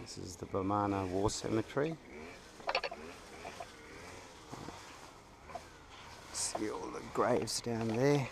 This is the Bomana War Cemetery. See all the graves down there.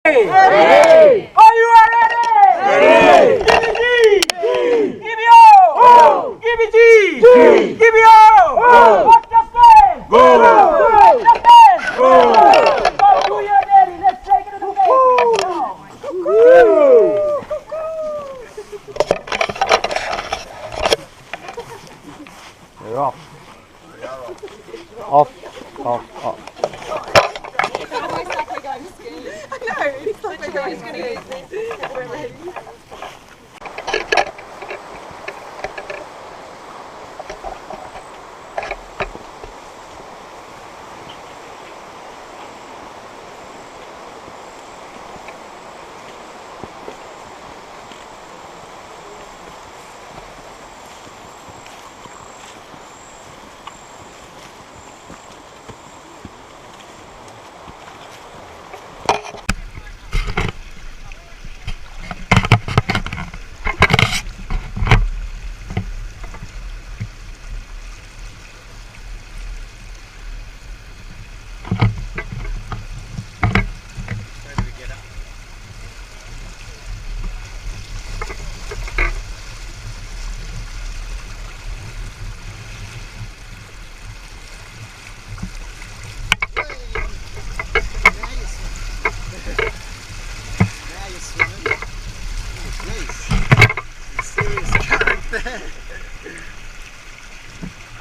Hey! Hey! Are you ready? Ready! Give me G! Give me O! O! Give me G! G! Give me O! O! Watch your stand! Go! Watch your stand! Go! Go to your daddy. Let's take it to the game. They're off. Off, off, off. It's like we're going to use this. We're ready.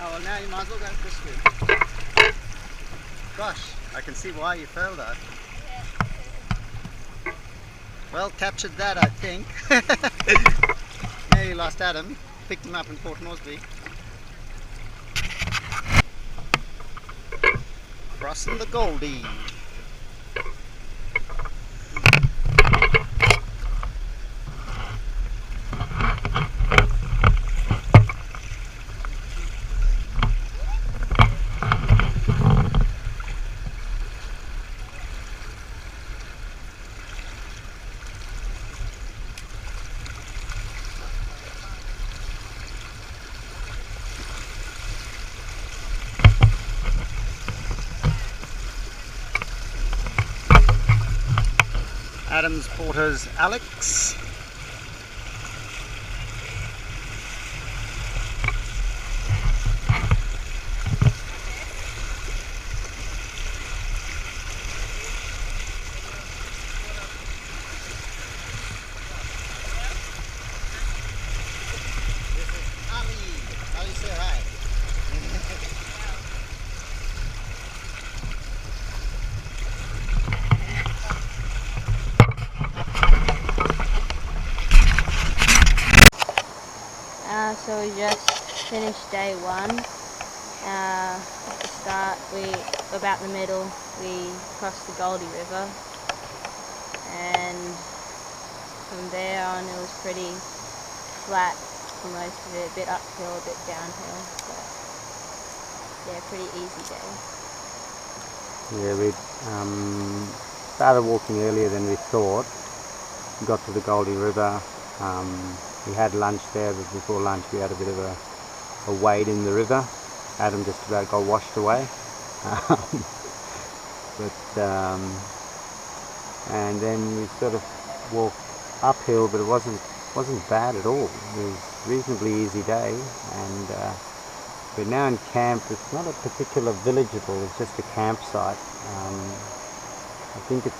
Oh, well, now you might as well go for a swim. Gosh, I can see why you fell that. Well, captured that, I think. Nearly lost Adam. Picked him up in Port Moresby. Crossing the Goldie. Adam's Porter's Alex. Ali, say hi. So we just finished day one. At the start, about the middle, we crossed the Goldie River, and from there on it was pretty flat for most of it, a bit uphill, a bit downhill, but yeah, pretty easy day. Yeah, we started walking earlier than we thought. We got to the Goldie River. We had lunch there, but before lunch we had a bit of a wade in the river. Adam just about got washed away. But and then you sort of walk uphill, but it wasn't bad at all. It was a reasonably easy day, and we're now in camp. It's not a particular village at all, it's just a campsite. I think it's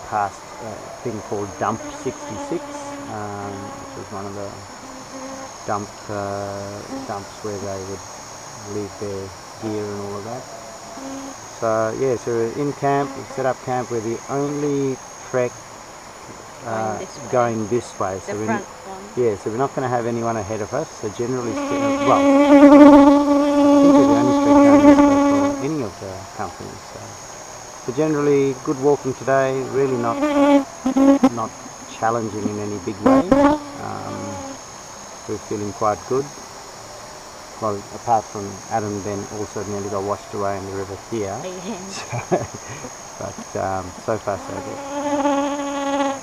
past a thing called Dump 66, which was one of the dumps where they would leave their gear and all of that. So yeah, so we're in camp, we've set up camp. We're the only trek going this way. So The front one. yeah, so we're not going to have anyone ahead of us. So generally, well, I think we're the only trek going this way for any of the companies. So generally, good walking today. Really not challenging in any big way. We're feeling quite good. Well, apart from Adam then also nearly got washed away in the river here. But so far so good.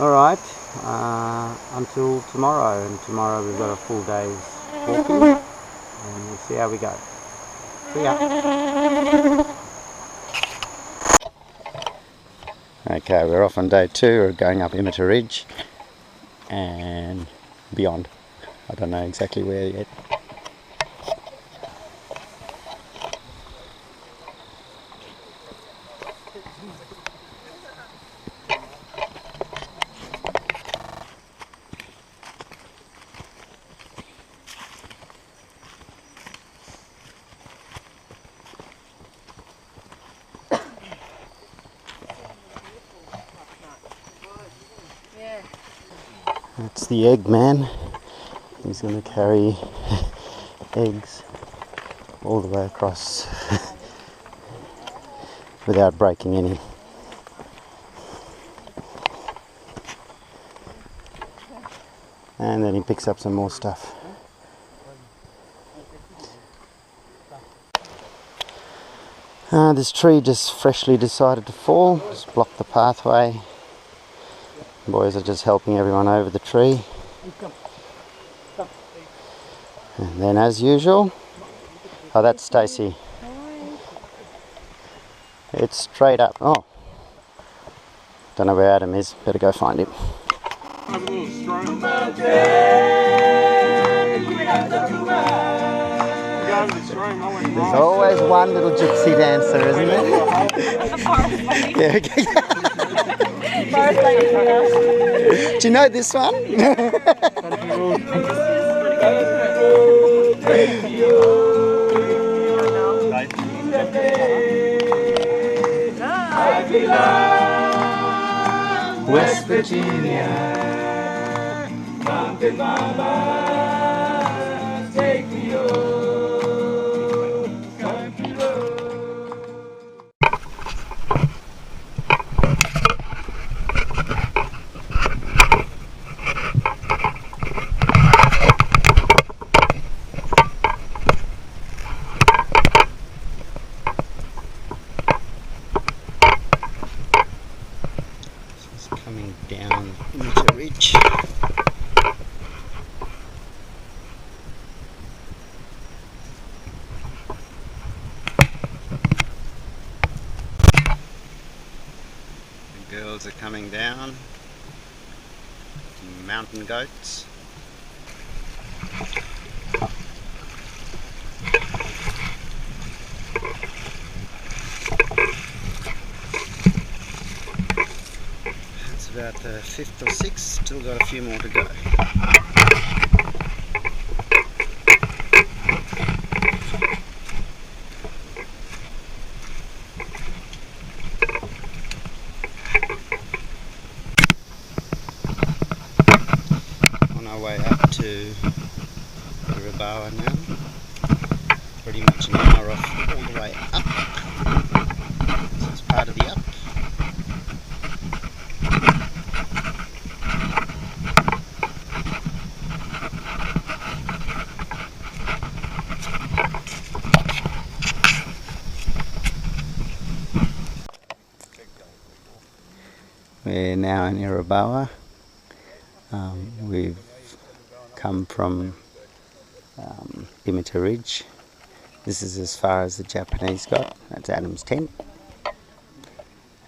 Alright, until tomorrow, and tomorrow we've got a full day's walking, and we'll see how we go. See ya! Okay, we're off on day 2, we're going up Imita Ridge and beyond. I don't know exactly where yet. That's the egg man. He's going to carry eggs all the way across without breaking any. And then he picks up some more stuff. This tree just freshly decided to fall, just blocked the pathway. Boys are just helping everyone over the tree. And then as usual, oh, that's Stacey. It's straight up. Oh, don't know where Adam is, better go find him. There's always one little gypsy dancer, isn't there? Yeah, okay. Do you know this one? West Virginia, Mountain Mama, take me home, country road. Coming down into Ridge. The girls are coming down. Mountain goats. About the 5th or 6th, still got a few more to go. On our way up to Irabawa now, pretty much an hour off all the way up. This is part of the up. We're now in Irabawa. We've come from Imita Ridge. This is as far as the Japanese got. That's Adam's tent.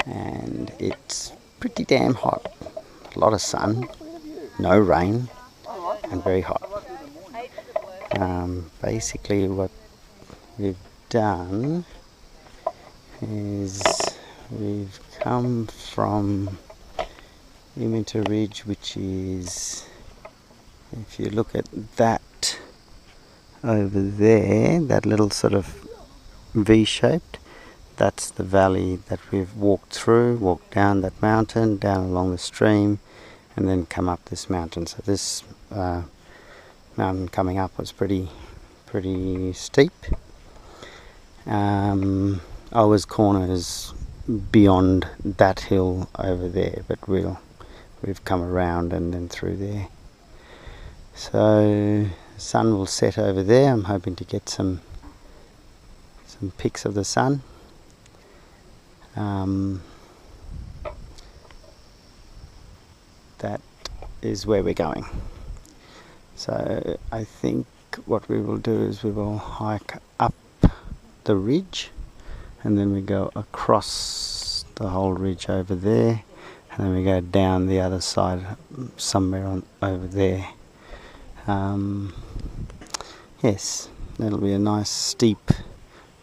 And it's pretty damn hot. A lot of sun, no rain, and very hot. Basically what we've done is we've come from Imminter Ridge, which is, if you look at that over there, that little sort of V-shaped, that's the valley that we've walked through, walked down that mountain, down along the stream, and then come up this mountain. So this mountain coming up was pretty steep. Ours Corner is beyond that hill over there, but we've come around and then through there. So the sun will set over there. I'm hoping to get some pics of the sun. That is where we're going. So I think what we will do is we will hike up the ridge, and then we go across the whole ridge over there, and then we go down the other side somewhere over there. Yes, that'll be a nice steep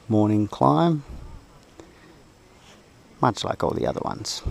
morning climb, much like all the other ones.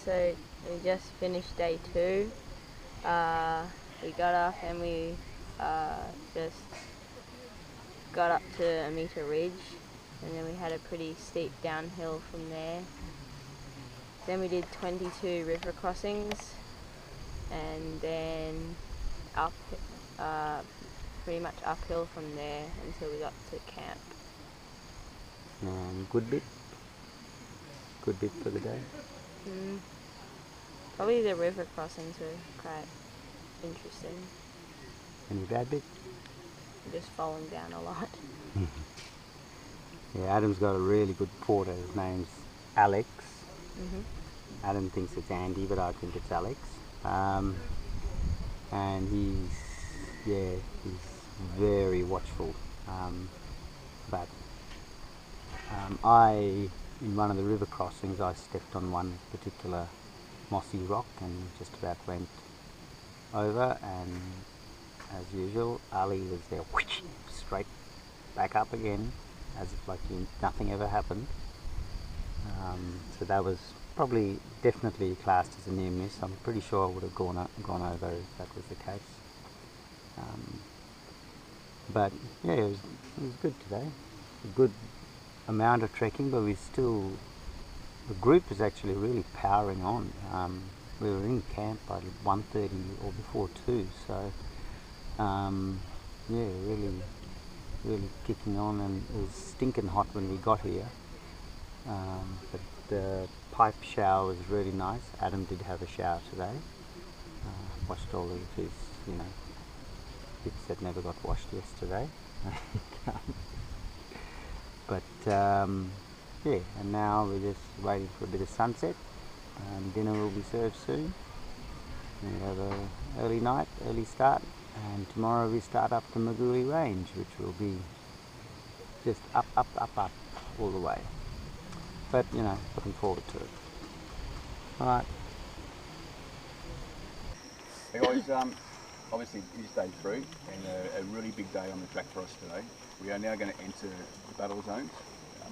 So we just finished day 2. We got up and we just got up to Amita Ridge, and then we had a pretty steep downhill from there. Then we did 22 river crossings, and then up, pretty much uphill from there until we got to camp. Good bit for the day. Probably the river crossings were quite interesting. Any bad bit? Just falling down a lot. Yeah, Adam's got a really good porter. His name's Alex. Adam thinks it's Andy, but I think it's Alex. And he's very watchful. But in one of the river crossings, I stepped on one particular mossy rock and just about went over, and as usual, Ali was there, whoosh, straight back up again, as if like nothing ever happened. So that was definitely classed as a near miss. I'm pretty sure I would have gone over if that was the case. But yeah, it was good today. A good amount of trekking, but the group is actually really powering on. We were in camp by 1:30 or before 2, so yeah, really kicking on, and it was stinking hot when we got here. But the pipe shower was really nice. Adam did have a shower today. Washed all of his, bits that never got washed yesterday. But yeah, and now we're just waiting for a bit of sunset. Dinner will be served soon. We have an early night, early start, and tomorrow we start up the Maguli Range, which will be just up all the way. But looking forward to it. Alright. Hey guys, obviously it is day 3 and a really big day on the track for us today. We are now going to enter the battle zones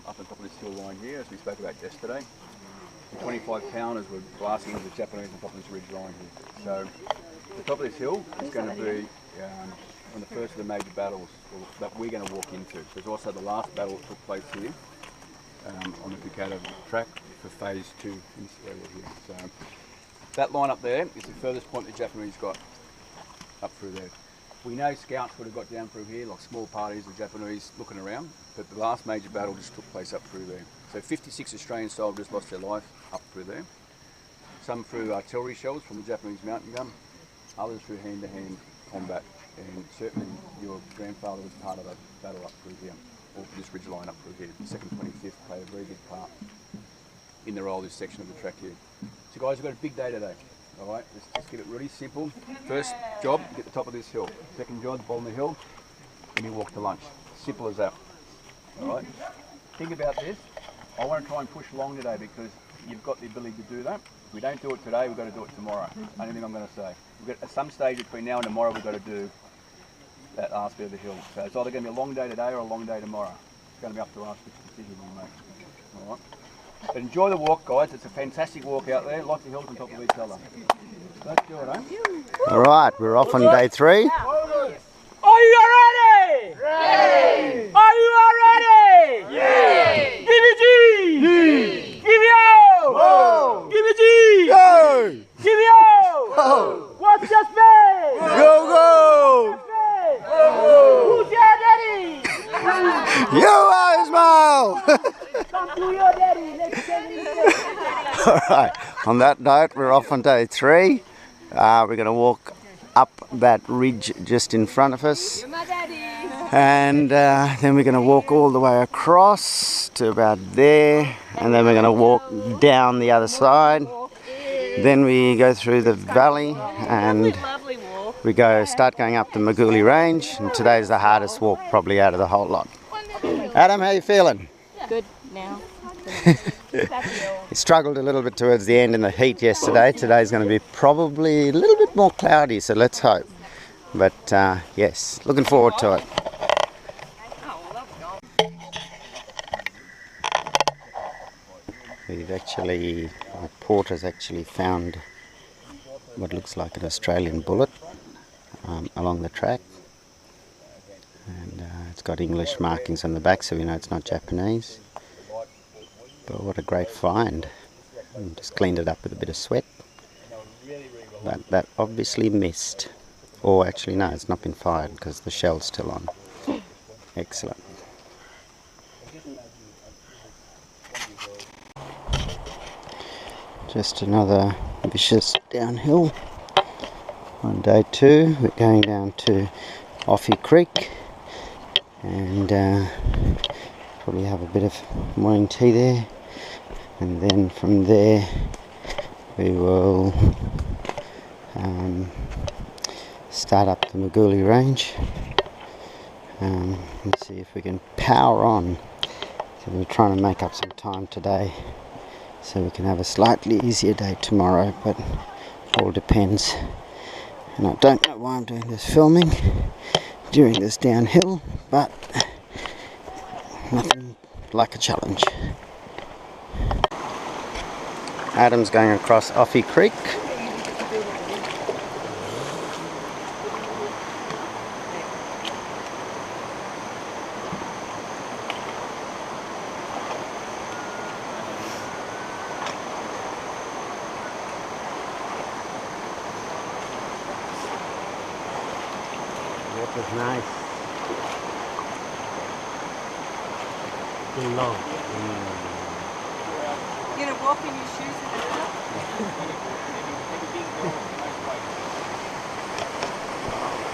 up on top of this hill line here, as we spoke about yesterday. The 25 pounders were blasting into the Japanese on top of this ridge line here. So the top of this hill is going to be one of the first of the major battles that we're going to walk into. There's also the last battle that took place here on the Kokoda Track for phase 2 in this area here. So that line up there is the furthest point the Japanese got up through there. We know scouts would have got down through here, like small parties of Japanese looking around, but the last major battle just took place up through there. So 56 Australian soldiers lost their life up through there. Some through artillery shells from the Japanese mountain gun, others through hand-to-hand combat and certainly your grandfather was part of a battle up through here, or this ridge line up through here. The 2nd 25th played a very big part in the role of this section of the track here. So guys, we've got a big day today. All right, let's just get it really simple. First job, get the top of this hill. Second job, bottom of the hill, and you walk to lunch. Simple as that. All right. Think about this. I want to try and push along today because you've got the ability to do that. If we don't do it today, we've got to do it tomorrow. Only thing I'm going to say. At some stage between now and tomorrow, we've got to do that last bit of the hill. So it's either going to be a long day today or a long day tomorrow. It's going to be up to us which decision we make. All right. But enjoy the walk, guys. It's a fantastic walk out there. Lots of hills on top of each other. Let's do it, eh? All right, we're off on day 3. Are you ready? Ready! Are you ready? Yes! Give me G! G! Give me O! O! Give me G! Go! Give me O! O! What's your space? Go, go! Who's your daddy? You are Ismail! Come to your daddy. Let's get it. All right, on that note, we're off on day 3. We're going to walk up that ridge just in front of us. My daddy. And then we're going to walk all the way across to about there. And then we're going to walk down the other side. Then we go through the valley and we start going up the Maguli Range. And today's the hardest walk probably out of the whole lot. Adam, how you feeling? Good now. He struggled a little bit towards the end in the heat yesterday. Today's going to be probably a little bit more cloudy, so let's hope. But yes, looking forward to it. My porter's actually found what looks like an Australian bullet along the track. And it's got English markings on the back, so we know it's not Japanese. But what a great find. And just cleaned it up with a bit of sweat. But that obviously missed. Or actually no, it's not been fired because the shell's still on. Excellent. Just another vicious downhill. On day 2 we're going down to Offie Creek. And probably have a bit of morning tea there. And then from there we will start up the Maguli Range and see if we can power on. So we're trying to make up some time today so we can have a slightly easier day tomorrow, but all depends. And I don't know why I'm doing this filming during this downhill, but nothing like a challenge. Adam's going across Offie Creek. That was nice. Too long. You're gonna walk in your shoes and do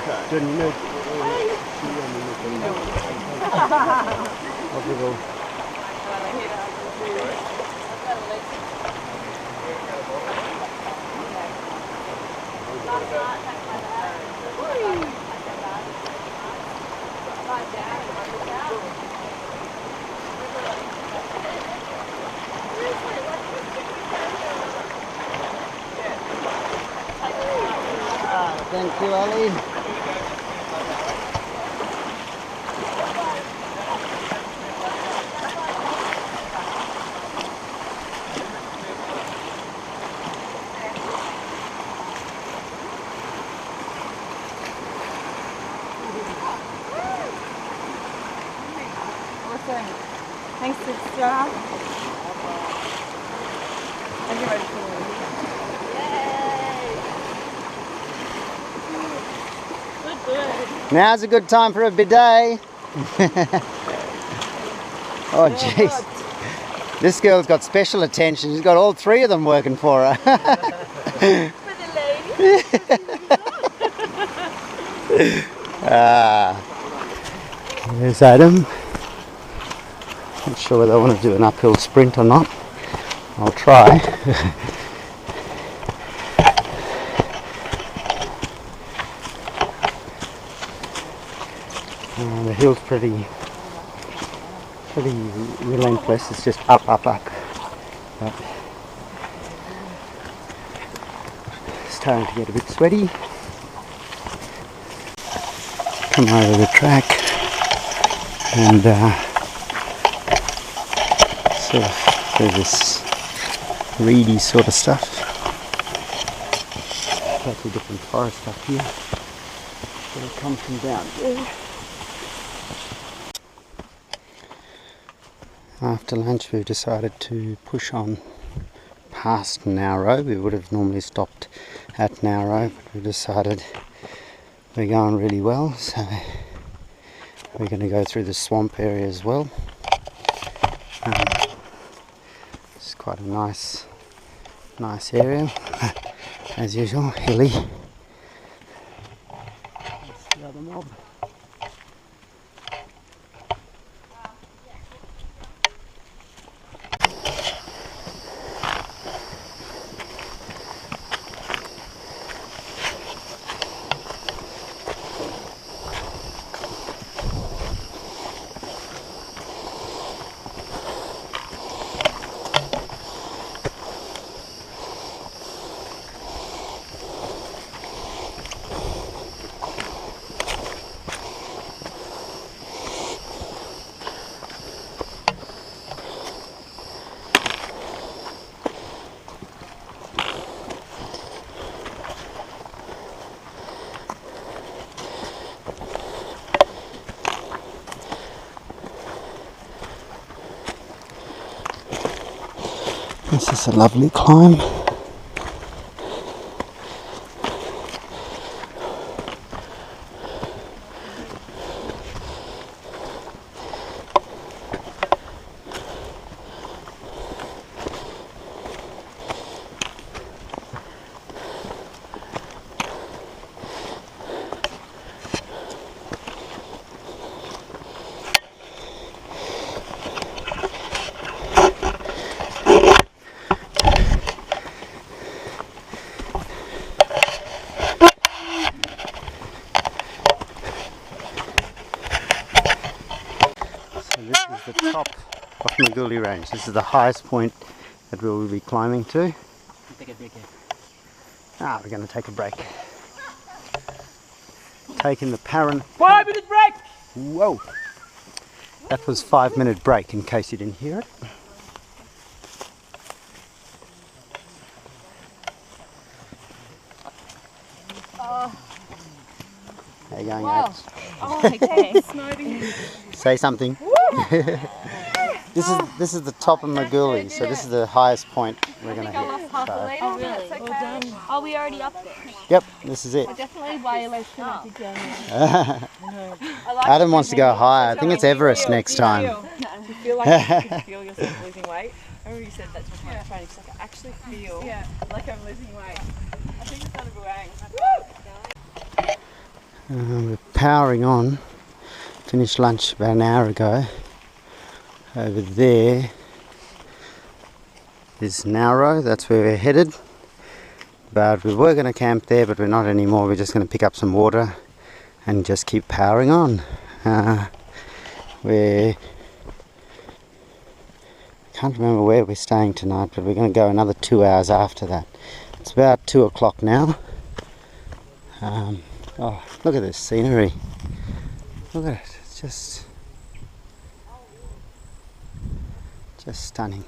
that? Didn't know. Off we go. Thank you, Ali. Awesome. Thanks, sister. And you're ready for me. Now's a good time for a bidet. Oh jeez. This girl's got special attention. She's got all 3 of them working for her. For the lady. There's Adam. Not sure whether I want to do an uphill sprint or not. I'll try. The hill's pretty relentless. It's just up. But it's starting to get a bit sweaty. Come over the track and sort of through this reedy sort of stuff. Totally different forest up here. So it comes from down there. After lunch we decided to push on past Narrow. We would have normally stopped at Narrow, but we decided we're going really well, so we're going to go through the swamp area as well. It's quite a nice area, as usual, hilly. That's the other mob. This is a lovely climb. The top of Maguli Range. This is the highest point that we will be climbing to. Take a break here. We're going to take a break. Taking the Parent. 5-minute break! Whoa! That was 5-minute break in case you didn't hear it. How you going, Ads? Oh, okay. Say something. This is the top of Maguli, so this is the highest point we're going to hit. So, Oh, really? Well done. Are we already up there? yep, this is it. Definitely way less than I did down there. Adam wants to go higher. I think it's Everest next time. You feel like you can feel yourself losing weight. I remember you said that to my training. She's like, I actually feel like I'm losing weight. I think it's not a buang. We're powering on. Finished lunch about an hour ago. Over there is Narrow, that's where we're headed. But we were going to camp there, but we're not anymore. We're just going to pick up some water and just keep powering on. We can't remember where we're staying tonight, but we're going to go another 2 hours after that. It's about 2 o'clock now. Oh, look at this scenery. Look at it. It's just stunning.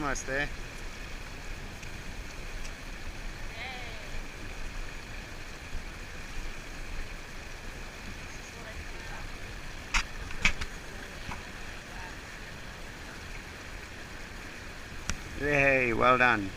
Almost there. Yay, well done.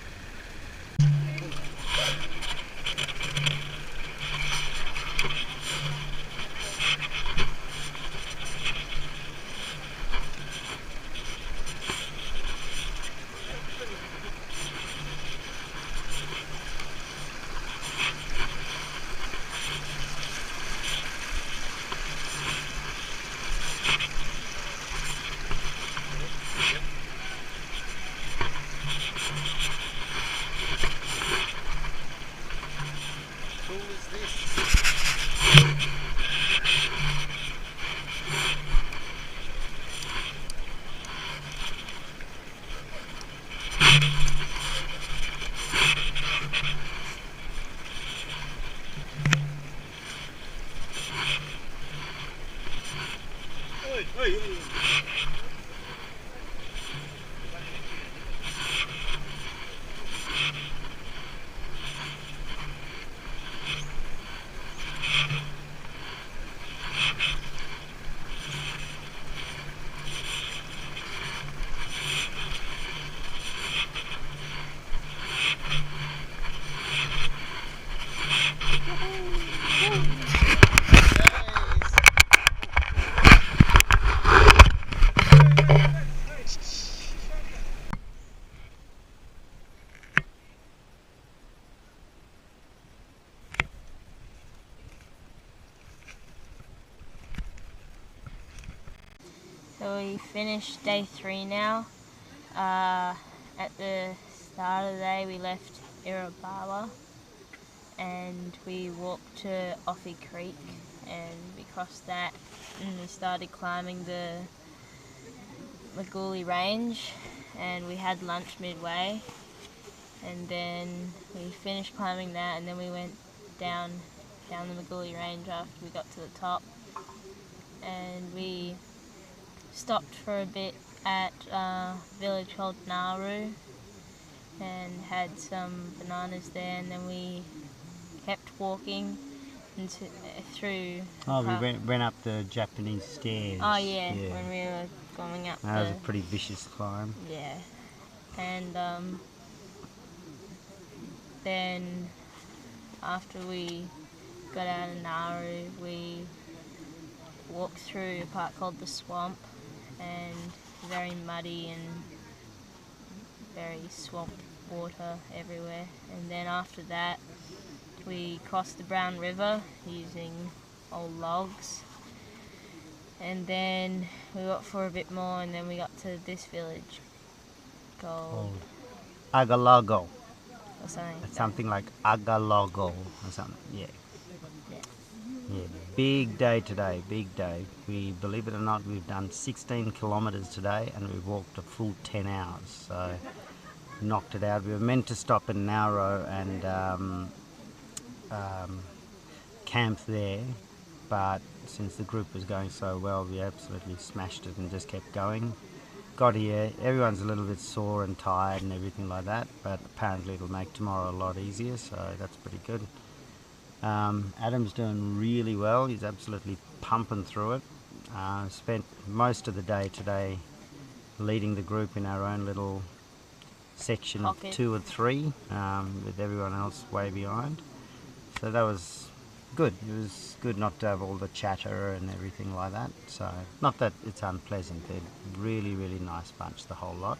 So we finished day 3 now. At the start of the day we left Irabala and we walked to Offie Creek and we crossed that and we started climbing the Maguli Range and we had lunch midway and then we finished climbing that and then we went down the Maguli Range after we got to the top and we stopped for a bit at a village called Nauru and had some bananas there and then we kept walking through. Oh, we went up the Japanese stairs. Oh yeah, when we were going up. That was a pretty vicious climb. Yeah, and then after we got out of Nauru, we walked through a part called the Swamp, and very muddy and very swamp water everywhere. And then after that, we crossed the Brown River using old logs. And then we walked for a bit more and then we got to this village called Agalago. or something. It's something like Agalago or something. Yeah. Yeah. Big day today, big day. We, believe it or not, we've done 16 kilometres today and we've walked a full 10 hours. So knocked it out. We were meant to stop in Nauru and camp there, but since the group was going so well, we absolutely smashed it and just kept going. Got here, everyone's a little bit sore and tired and everything like that, but apparently it'll make tomorrow a lot easier, so that's pretty good. Adam's doing really well, he's absolutely pumping through it. Spent most of the day today leading the group in our own little section of 2 and 3, with everyone else way behind. So that was good. It was good not to have all the chatter and everything like that. So, not that it's unpleasant, they're really, really nice bunch, the whole lot.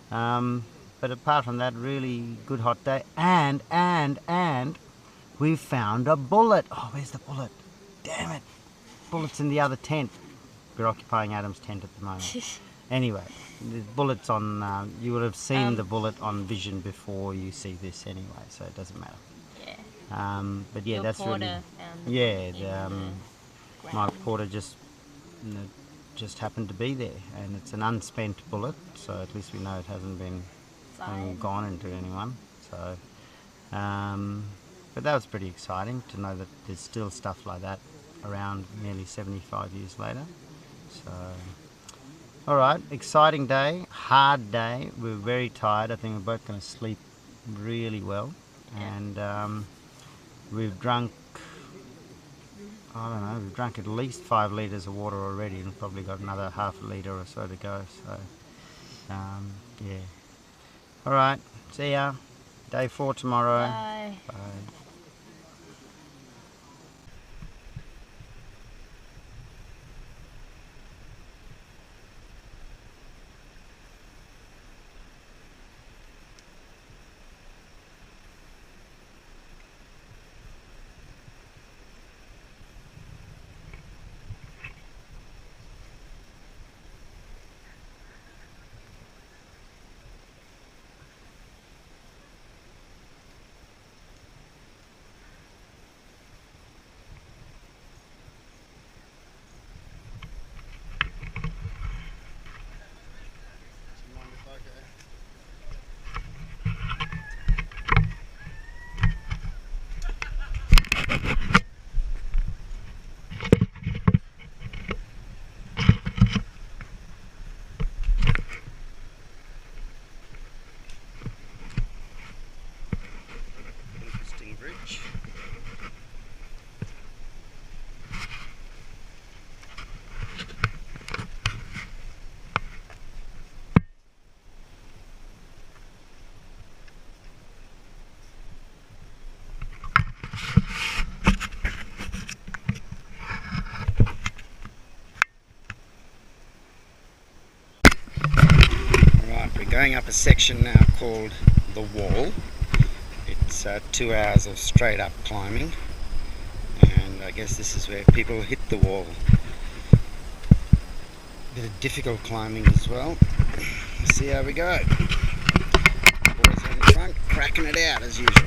But apart from that, really good hot day. And we found a bullet. Oh, where's the bullet? Damn it. Bullet's in the other tent. We're occupying Adam's tent at the moment. Anyway, the bullet's on, you would have seen the bullet on vision before you see this anyway, so it doesn't matter. But yeah, that's really, my porter just happened to be there, and it's an unspent bullet, so at least we know it hasn't been gone into anyone. So, but that was pretty exciting to know that there's still stuff like that around nearly 75 years later. So Alright, exciting day, hard day. We're very tired. I think we're both going to sleep really well. And we've drunk, I don't know, we've drunk at least 5 litres of water already and probably got another half a litre or so to go. So, yeah. Alright, see ya. Day 4 tomorrow. Bye. Bye. Interesting bridge. We're going up a section now called the Wall. It's 2 hours of straight up climbing, and I guess this is where people hit the wall. Bit of difficult climbing as well. Let's see how we go. Boys on the front, cracking it out as usual.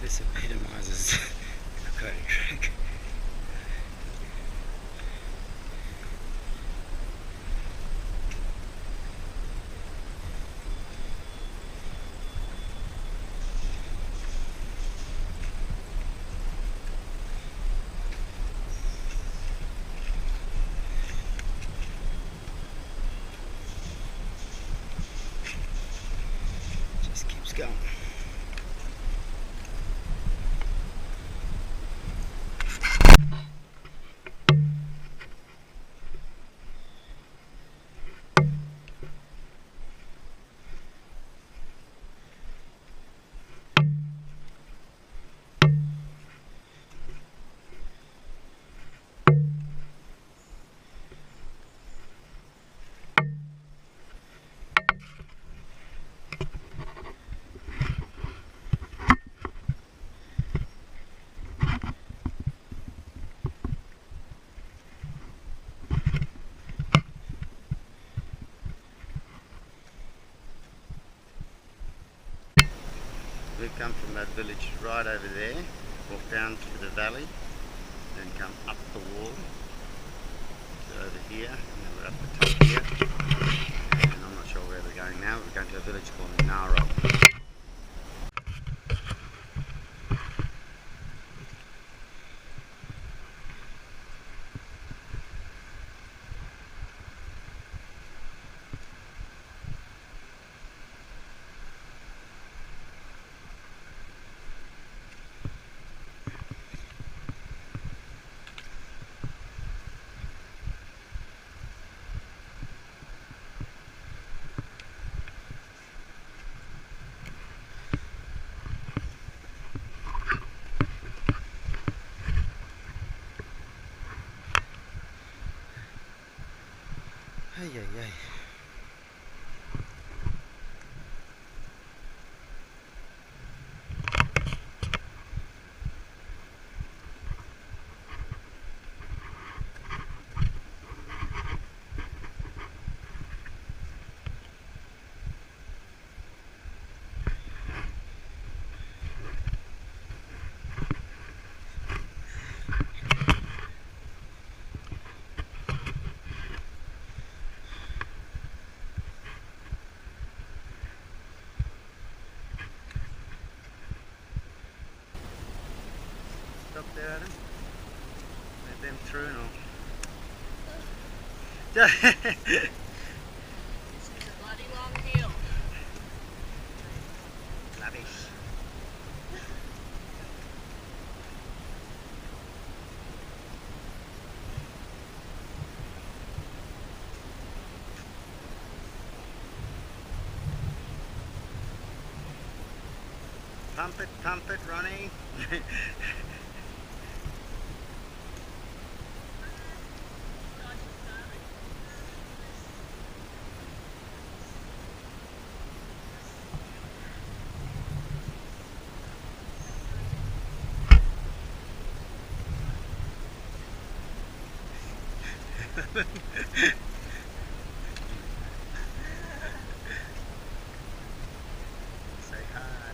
This epitomises Kokoda Track. Just keeps going. We've come from that village right over there, walk down through the valley, then come up the wall to over here, and then we're up the top here. And I'm not sure where we're going now. We're going to a village called Naro. Hey, hey, hey. Stop there, Adam. Let them through and all. This is a bloody long hill. Lavish. Pump it, Ronnie. Say hi.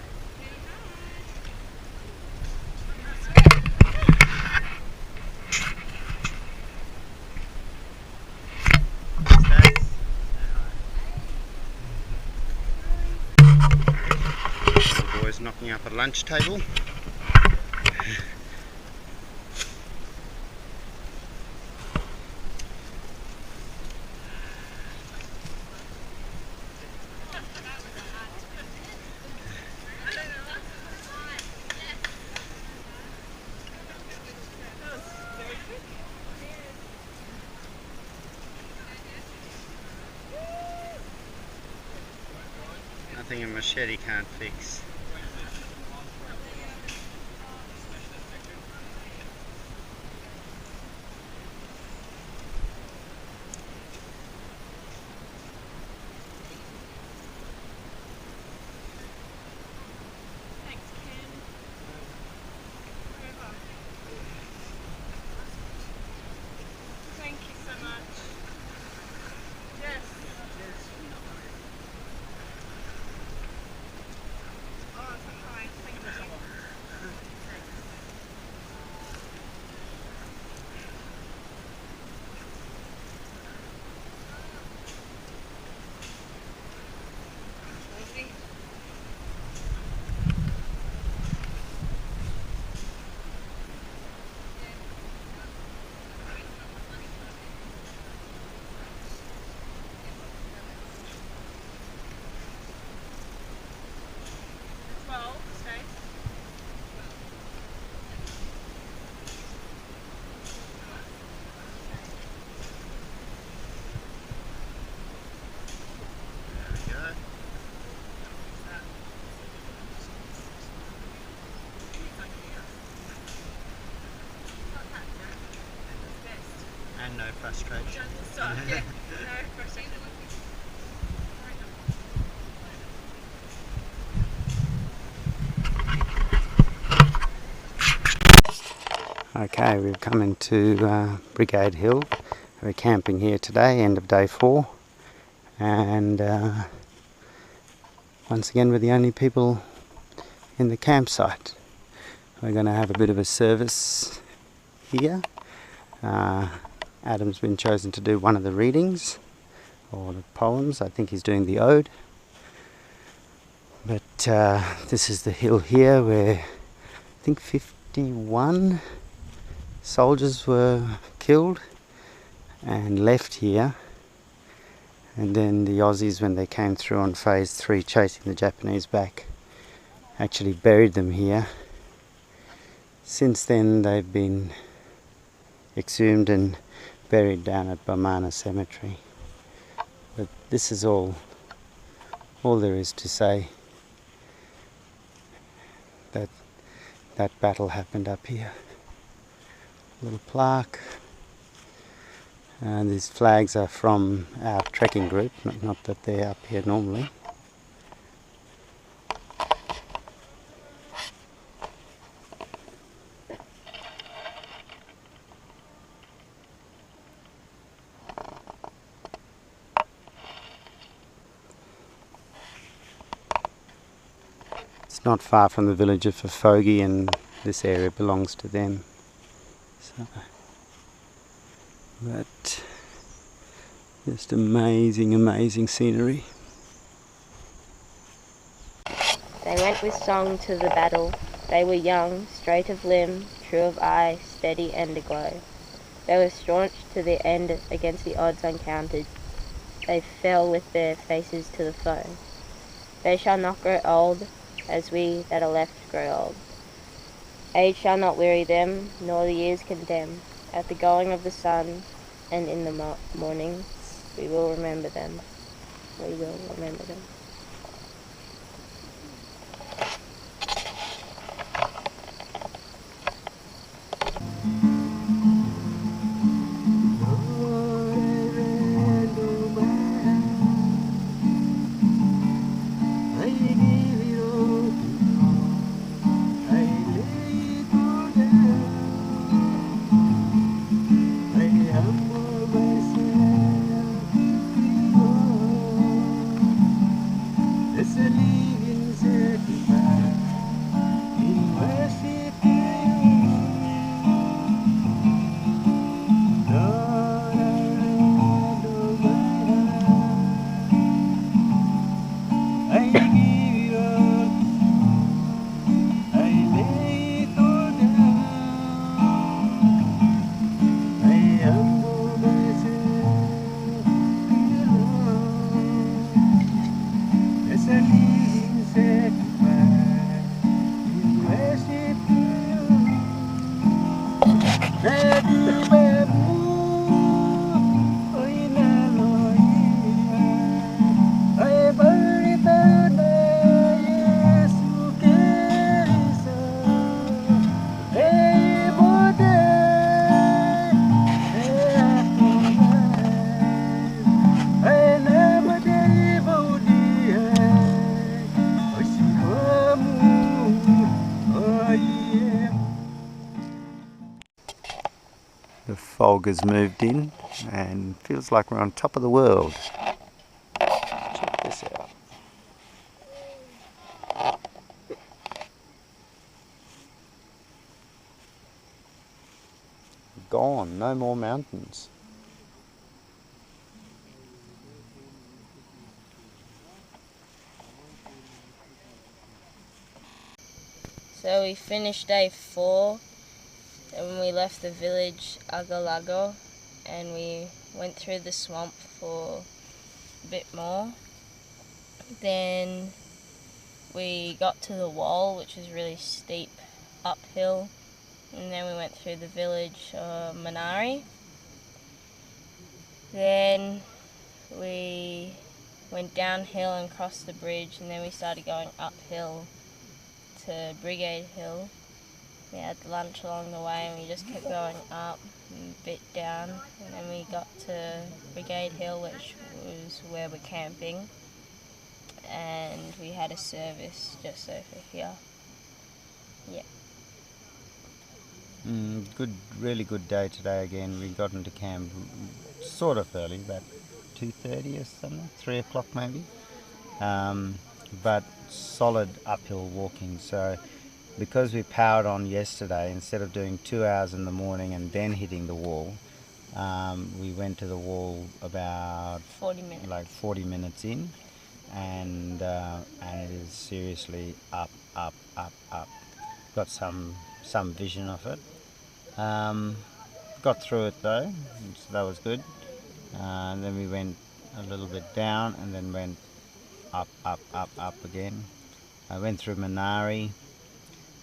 The boys knocking up a lunch table. Nothing a machete can't fix. Thank you so much. Yes. Oh, it's fine. Thank you. And no frustration. Okay, we've come into Brigade Hill. We're camping here today, end of day 4, and once again we're the only people in the campsite. We're going to have a bit of a service here. Adam's been chosen to do one of the readings, or the poems. I think he's doing the ode. But this is the hill here where I think 51 soldiers were killed and left here, and then the Aussies, when they came through on phase 3 chasing the Japanese back, actually buried them here. Since then they've been exhumed and buried down at Bamana Cemetery. But this is all there is to say. That battle happened up here. Little plaque, And these flags are from our trekking group, not that they're up here normally. It's not far from the village of Fofogi, and this area belongs to them. So, but just amazing, amazing scenery. They went with song to the battle. They were young, straight of limb, true of eye, steady and aglow. They were staunch to the end against the odds uncounted. They fell with their faces to the foe. They shall not grow old, as we that are left grow old. Age shall not weary them, nor the years condemn. At the going of the sun, and in the morning, we will remember them. We will remember them. The fog has moved in and feels like we're on top of the world. Check this out. Gone, no more mountains. So we finished day 4, and we left the village Agalago, and we went through the swamp for a bit more. Then we got to the wall, which is really steep uphill, and then we went through the village Manari. Then we went downhill and crossed the bridge, and then we started going uphill to Brigade Hill. We had lunch along the way, and we just kept going up and a bit down, and then we got to Brigade Hill, which was where we're camping, and we had a service just over here. Yeah. Good, really good day today again. We got into camp sort of early, about 2:30 or something, 3 o'clock maybe. But solid uphill walking. So because we powered on yesterday, instead of doing 2 hours in the morning and then hitting the wall, we went to the wall about 40 minutes. like 40 minutes in, and it is seriously up. Got some vision of it. Got through it though, so that was good. And then we went a little bit down and then went up again. I went through Manari.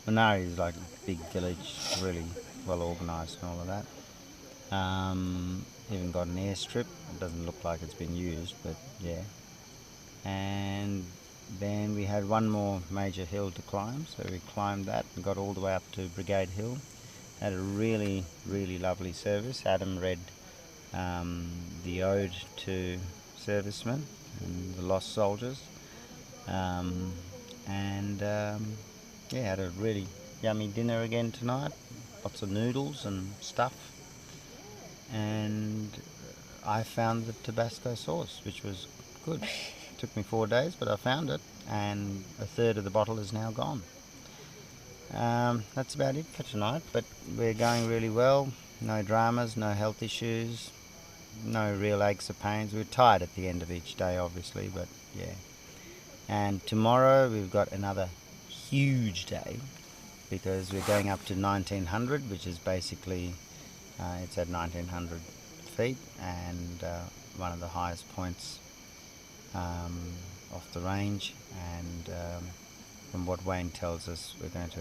Manari is like a big village, really well organised and all of that. Even got an airstrip. It doesn't look like it's been used, but yeah. And then we had one more major hill to climb, so we climbed that and got all the way up to Brigade Hill. Had a really lovely service. Adam read the ode to servicemen and the lost soldiers, yeah, had a really yummy dinner again tonight, lots of noodles and stuff, and I found the Tabasco sauce, which was good. It took me 4 days, but I found it, and a third of the bottle is now gone. That's about it for tonight, but we're going really well. No dramas, no health issues, no real aches or pains. We're tired at the end of each day, obviously, but yeah. And tomorrow we've got another huge day, because we're going up to 1900, which is basically, it's at 1900 feet, and one of the highest points off the range, and from what Wayne tells us, we're going to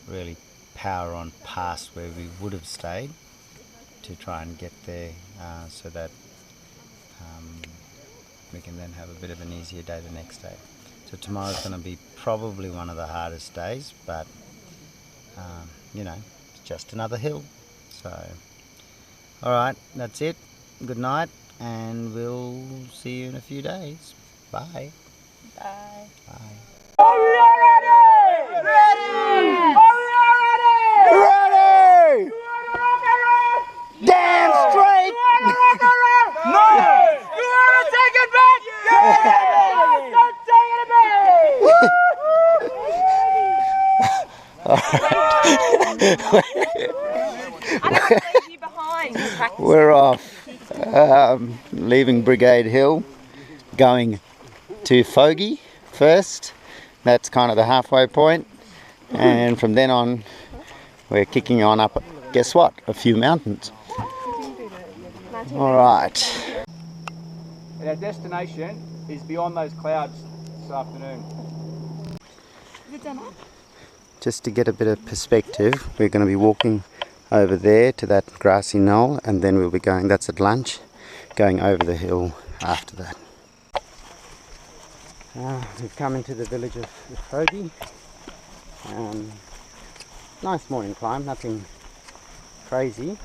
really power on past where we would have stayed to try and get there, so that we can then have a bit of an easier day the next day. So tomorrow's going to be probably one of the hardest days, but you know, it's just another hill. So alright, that's it. Good night, and we'll see you in a few days. Bye. Bye. Bye. Are we ready? Ready! Are we ready? Ready! You wanna rock and roll? Damn straight! You wanna rock and roll? No! You wanna take it back? Yeah! Don't take it back! I don't want to leave you behind. We're off, leaving Brigade Hill, going to Fogey first. That's kind of the halfway point, and from then on we're kicking on up, guess what, a few mountains. Alright. And our destination is beyond those clouds this afternoon. Just to get a bit of perspective, we're going to be walking over there to that grassy knoll, and then we'll be going, that's at lunch, going over the hill after that. We've come into the village of Fogey. Nice morning climb, nothing crazy.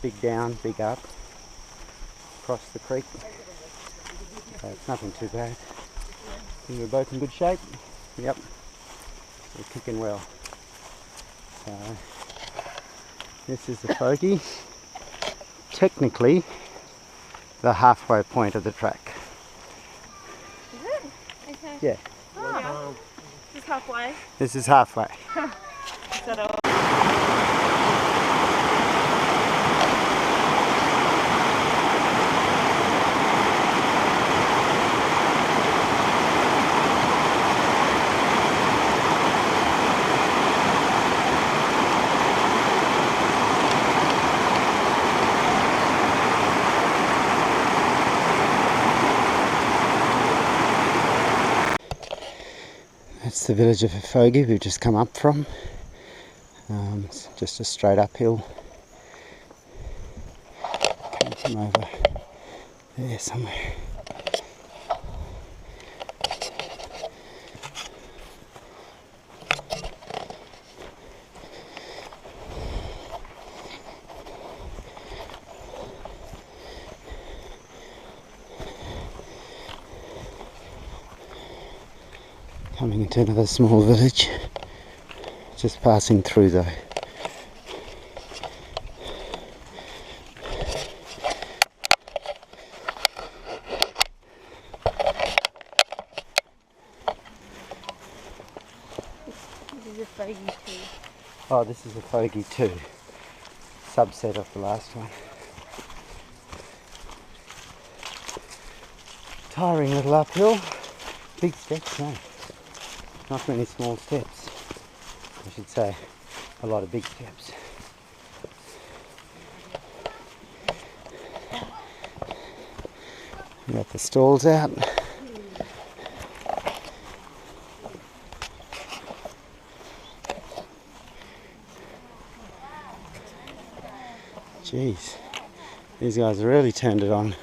Big down, big up, across the creek. So it's nothing too bad. I think we're both in good shape. Yep, we're kicking well. So this is the Fogey, technically the halfway point of the track. Is it? Okay. Yeah, Oh, this is halfway. this is halfway. Is that all? That's the village of Fogey we've just come up from. It's just a straight uphill. Coming from over there somewhere. Coming into another small village, just passing through though. This is a Fogey too. Oh, this is a Fogey too, subset of the last one. Tiring little uphill, big steps, no. Not many small steps, I should say, a lot of big steps. We got the stalls out. Jeez, these guys have really turned it on.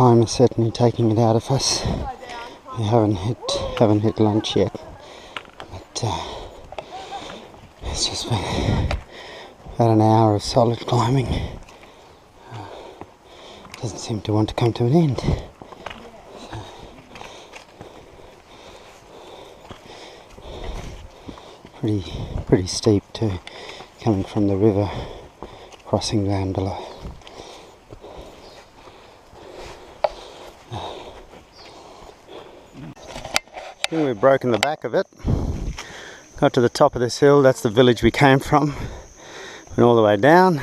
climb is certainly taking it out of us. We haven't hit lunch yet, but it's just been about an hour of solid climbing. Doesn't seem to want to come to an end. Pretty steep too, coming from the river, crossing down below. I think we've broken the back of it. Got to the top of this hill, that's the village we came from. Went all the way down,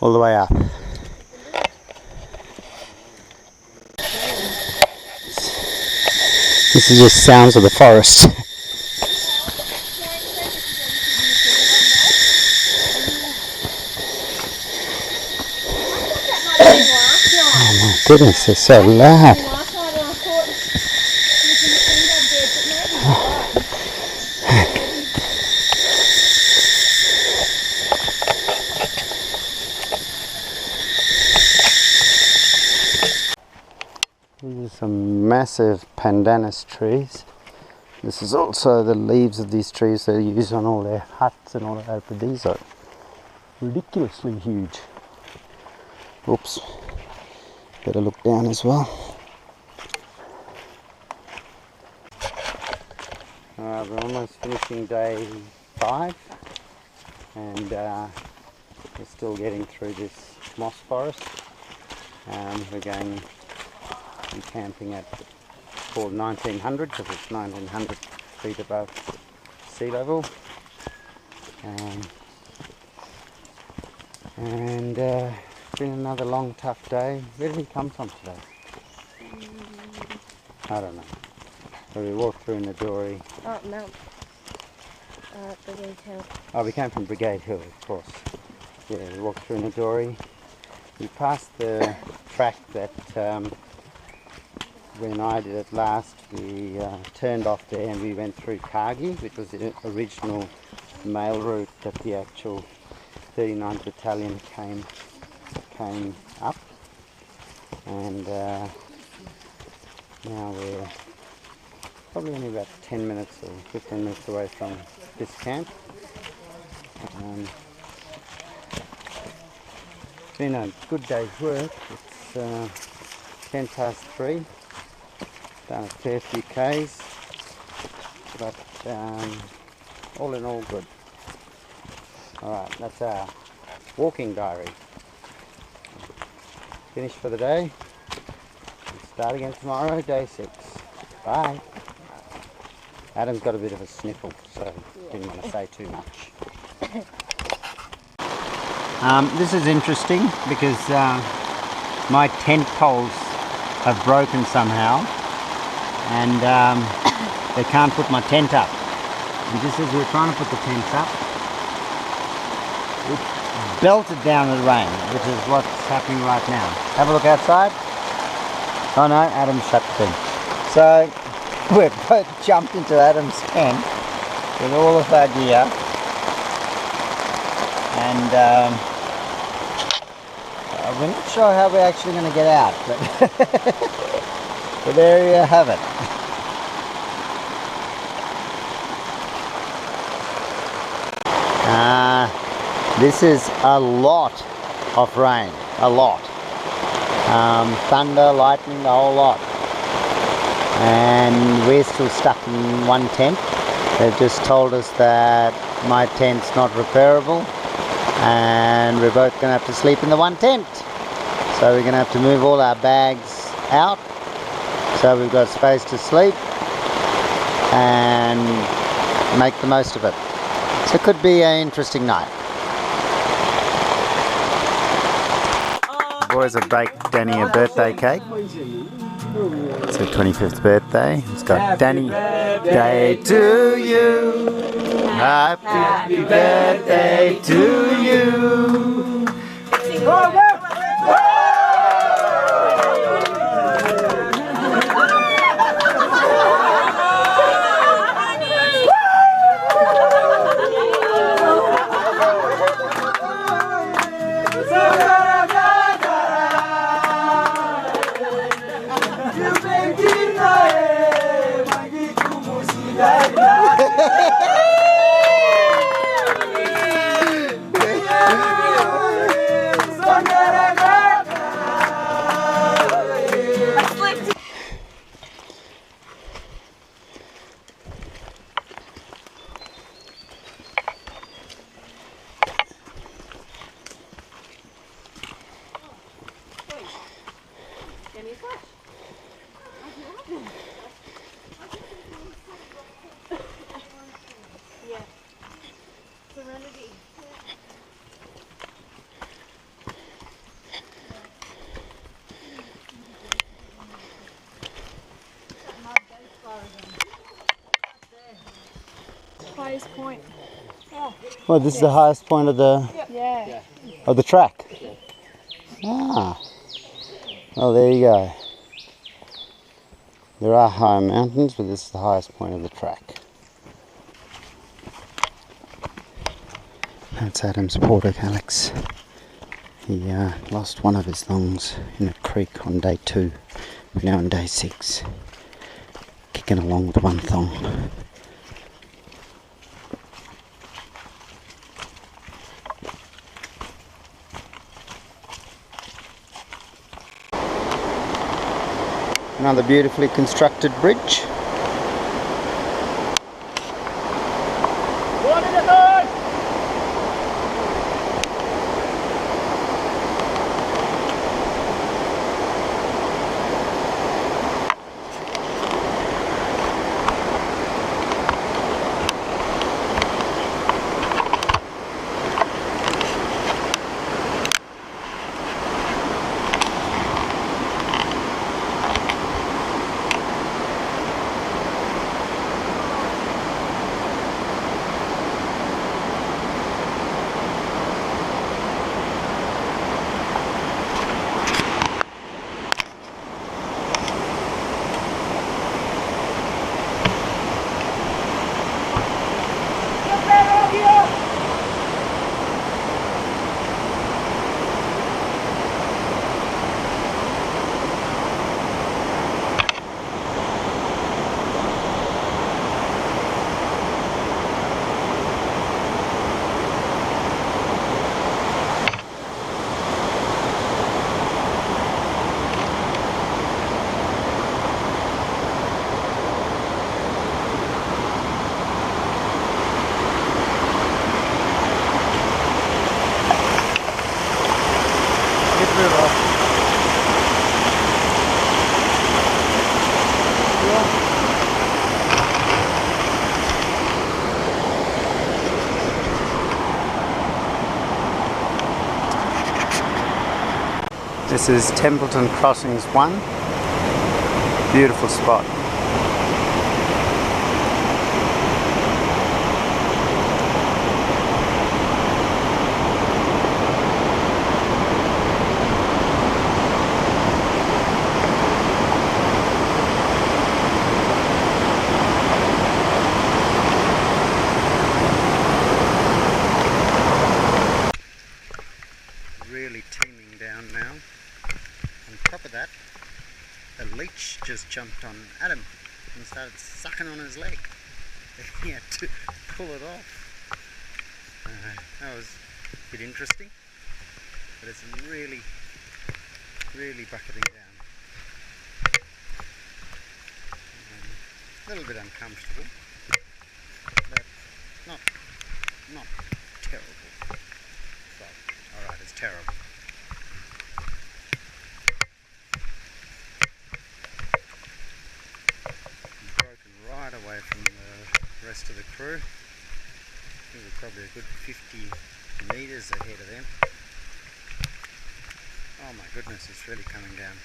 all the way up. This is just sounds of the forest. Oh my goodness, they're so loud. These are some massive pandanus trees. This is also the leaves of these trees they use on all their huts and all of that, but these are ridiculously huge. Oops, better look down as well. We're almost finishing day 5 and we're still getting through this moss forest. We're going to be camping at called 1900 because it's 1900 feet above sea level. And it's been another long tough day. Where did we come from today? I don't know. So we walked through Nidori. Oh, no. Brigade Hill. Oh, we came from Brigade Hill, of course. Yeah, we walked through Nidori. We passed the track that when I did it last, we turned off there and we went through Kagi, which was the original mail route that the actual 39th Battalion came up. And now we're probably only about 10 minutes or 15 minutes away from this camp. It's been a good day's work. It's 10 past 3. Done a fair few Ks, but all in all good. Alright, that's our walking diary. Finished for the day. We'll start again tomorrow, day 6. Bye. Adam's got a bit of a sniffle, so didn't want to say too much. This is interesting because my tent poles have broken somehow and they can't put my tent up. And just as we're trying to put the tent up, it belted down with rain, which is what's happening right now. Have a look outside. Oh no, Adam shut the thing. So we've both jumped into Adam's tent with all of our gear, and we're not sure how we're actually going to get out, but there you have it. This is a lot of rain, a lot. Thunder, lightning, the whole lot. And we're still stuck in one tent. They've just told us that my tent's not repairable and we're both going to have to sleep in the one tent. So we're going to have to move all our bags out so we've got space to sleep and make the most of it. So it could be an interesting night. The boys have baked Danny a birthday cake. It's her 25th birthday. It's got Danny Day to you. Happy birthday to you. Highest point. Well, this is the highest point of the Yeah. of the track. Ah. Well, there you go. There are higher mountains, but this is the highest point of the track. That's Adam's porter, Alex. He lost one of his thongs in a creek on day 2. We're now on day 6. Kicking along with one thong. Another beautifully constructed bridge. This is Templeton Crossings 1. Beautiful spot. Really teeming down now. On top of that, the leech just jumped on Adam and started sucking on his leg. He had to pull it off. That was a bit interesting, but it's really, really bucketing down. A little bit uncomfortable, but not terrible. But alright, it's terrible. Right away from the rest of the crew. I think we're probably a good 50 metres ahead of them. Oh my goodness, it's really coming down.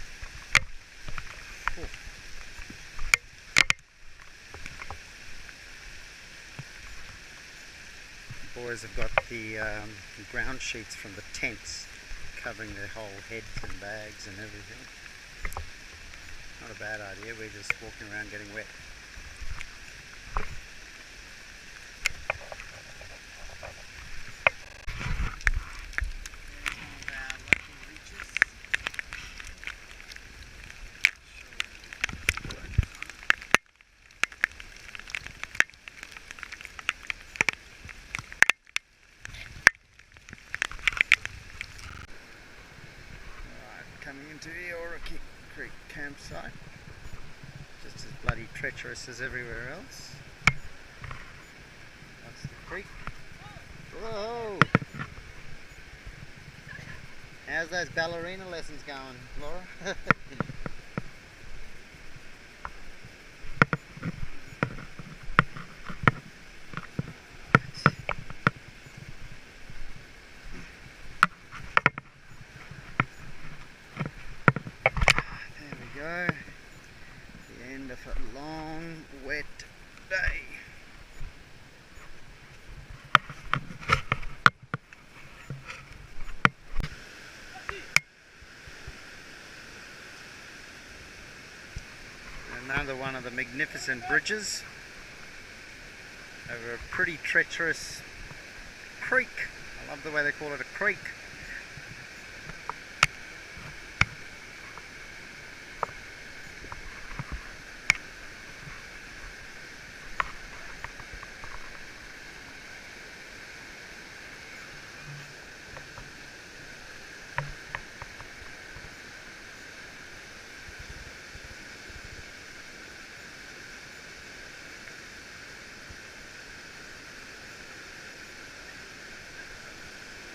Ooh. The boys have got the ground sheets from the tents covering their whole heads and bags and everything. Not a bad idea, we're just walking around getting wet. into Eora Creek campsite. Just as bloody treacherous as everywhere else. That's the creek. Whoa! How's those ballerina lessons going, Laura? There we go. The end of a long, wet day. Another one of the magnificent bridges over a pretty treacherous creek. I love the way they call it a creek.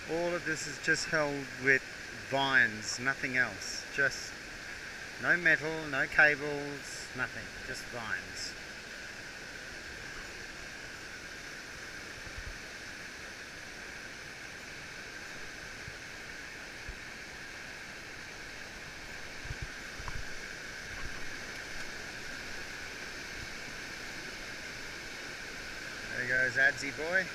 All of this is just held with vines, nothing else. Just no metal, no cables, nothing, just vines. There goes Adsy boy.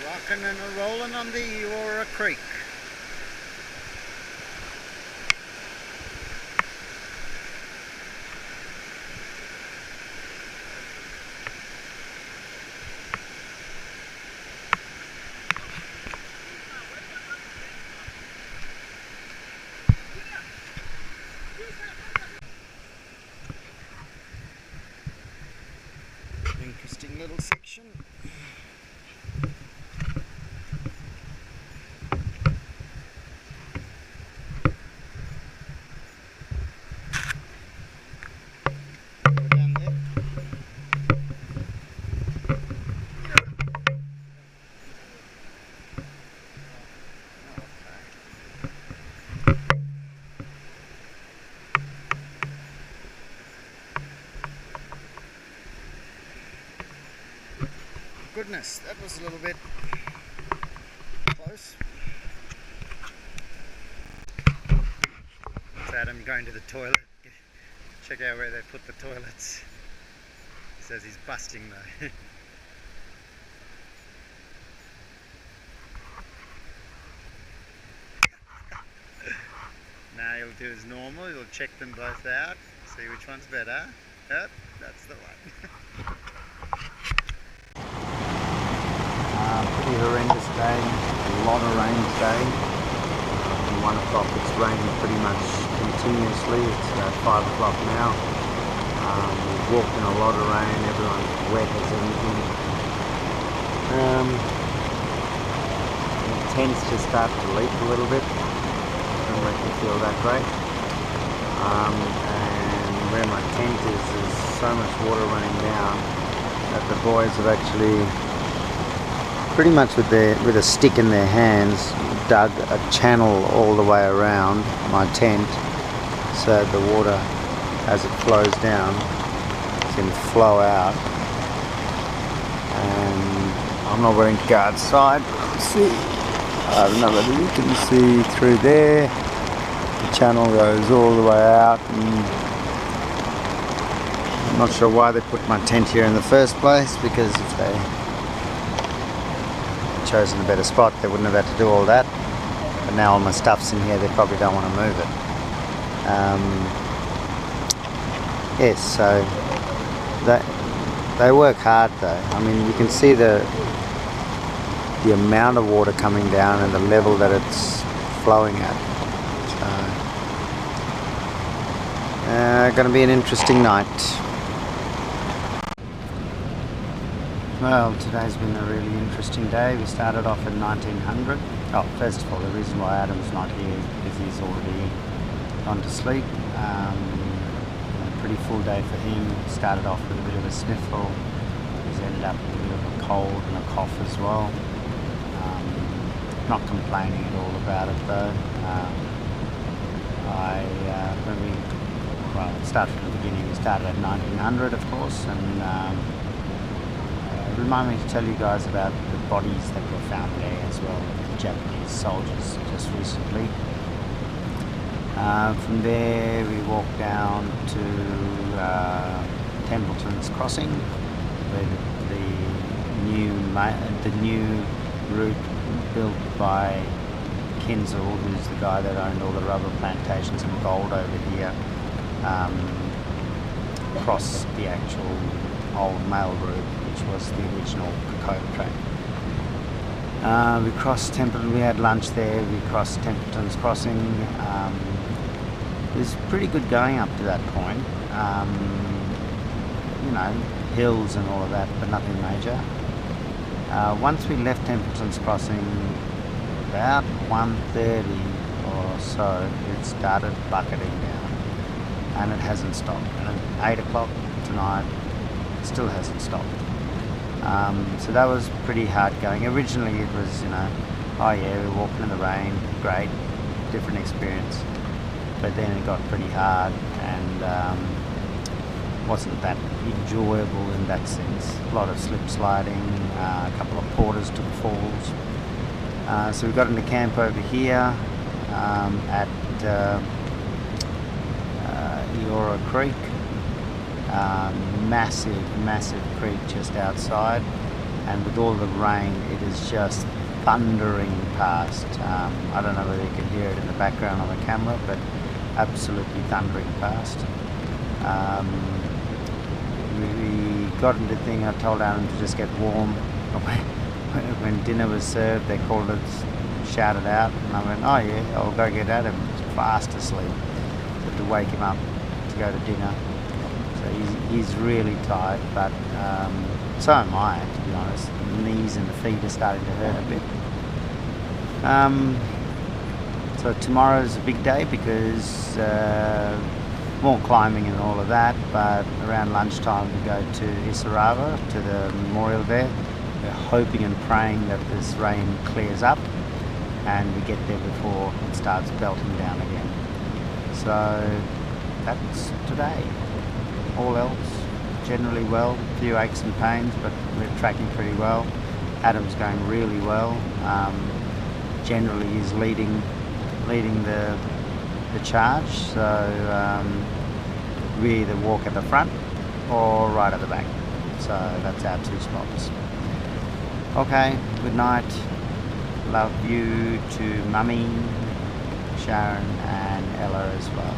Rocking and a-rolling on the Eora Creek. Interesting little section. Goodness, that was a little bit close. It's Adam going to the toilet. Check out where they put the toilets. He says he's busting though. Now he'll do as normal, he'll check them both out, see which one's better. Yep, that's the one. Pretty horrendous day, a lot of rain today. From 1 o'clock it's raining pretty much continuously. It's about 5 o'clock now. We've walked in a lot of rain, everyone's wet as anything. tent's just started to leak a little bit. Doesn't make me feel that great. And where my tent is, there's so much water running down that the boys have actually, pretty much with a stick in their hands, dug a channel all the way around my tent so the water, as it flows down, can flow out. And I'm not willing to go outside. See, I don't know whether you can see through there. The channel goes all the way out, and I'm not sure why they put my tent here in the first place, because if they had chosen a better spot they wouldn't have had to do all that. But now all my stuff's in here, they probably don't want to move it. Yes, so they work hard though. I mean, you can see the amount of water coming down and the level that it's flowing at. So, going to be an interesting night. Well, today's been a really interesting day. We started off at 1900. Oh, first of all, the reason why Adam's not here is because he's already gone to sleep. A pretty full day for him. Started off with a bit of a sniffle. He's ended up with a bit of a cold and a cough as well. Not complaining at all about it though. Start from the beginning. We started at 1900, of course, and remind me to tell you guys about the bodies that were found there as well, the Japanese soldiers just recently. From there we walked down to Templeton's Crossing, where the new route built by Kinzel, who's the guy that owned all the rubber plantations and gold over here, crossed the actual old mail route, which was the original Kokoda Track. We crossed Templeton, we had lunch there, we crossed Templeton's Crossing. It was pretty good going up to that point. You know, hills and all of that, but nothing major. Once we left Templeton's Crossing, about 1:30 or so, it started bucketing down, and it hasn't stopped. And at 8 o'clock tonight, it still hasn't stopped. So that was pretty hard going. Originally it was, you know, oh yeah, we're walking in the rain, great, different experience. But then it got pretty hard and wasn't that enjoyable in that sense. A lot of slip sliding, a couple of porters took falls. So we got into camp over here at Eora Creek. Massive creek just outside, and with all the rain it is just thundering past. I don't know whether you can hear it in the background on the camera, but absolutely thundering past. We got into the thing, I told Alan to just get warm. When dinner was served, they called it, shouted out, and I went, oh yeah, I'll go get Adam. He's fast asleep. So had to wake him up to go to dinner. So he's really tired, but so am I, to be honest. The knees and the feet are starting to hurt a bit. So tomorrow's a big day because more climbing and all of that, but around lunchtime we go to Isarava, to the memorial there. We're hoping and praying that this rain clears up and we get there before it starts belting down again. So that's today. All else generally well, a few aches and pains, but we're tracking pretty well. Adam's going really well. Generally he's leading the charge, so we either walk at the front or right at the back. So that's our two spots. Okay, good night. Love you to Mummy, Sharon and Ella as well.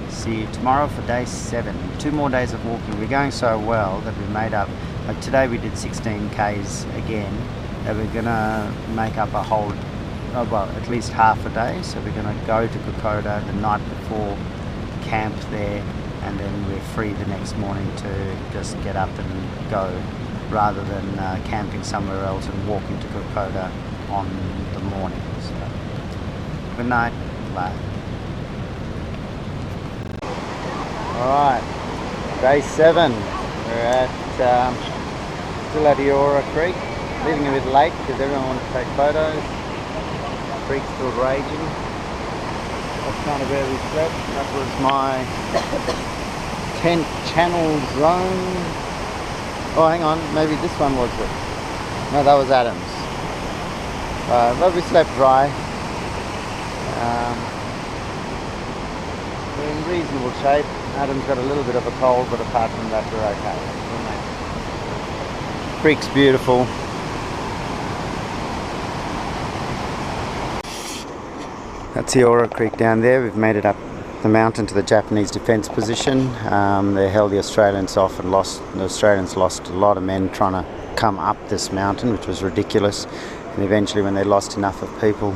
See you tomorrow for day 7. 2 more days of walking. We're going so well that we made up. Like today we did 16 Ks again, that we're gonna make up a whole, well, at least half a day. So we're gonna go to Kokoda the night before, camp there, and then we're free the next morning to just get up and go, rather than camping somewhere else and walking to Kokoda on the morning. So, good night. Bye. Alright, day 7. We're at still at Eora Creek, leaving a bit late because everyone wanted to take photos. The creek's still raging. That's kind of where we slept. That was my tent channel zone. Oh, hang on, maybe this one was it. No, that was Adam's. But we slept dry. We're in reasonable shape. Adam's got a little bit of a cold, but apart from that, we're okay. Creek's beautiful. That's Eora Creek down there. We've made it up the mountain to the Japanese defence position. They held the Australians off and the Australians lost a lot of men trying to come up this mountain, which was ridiculous. And eventually, when they lost enough of people,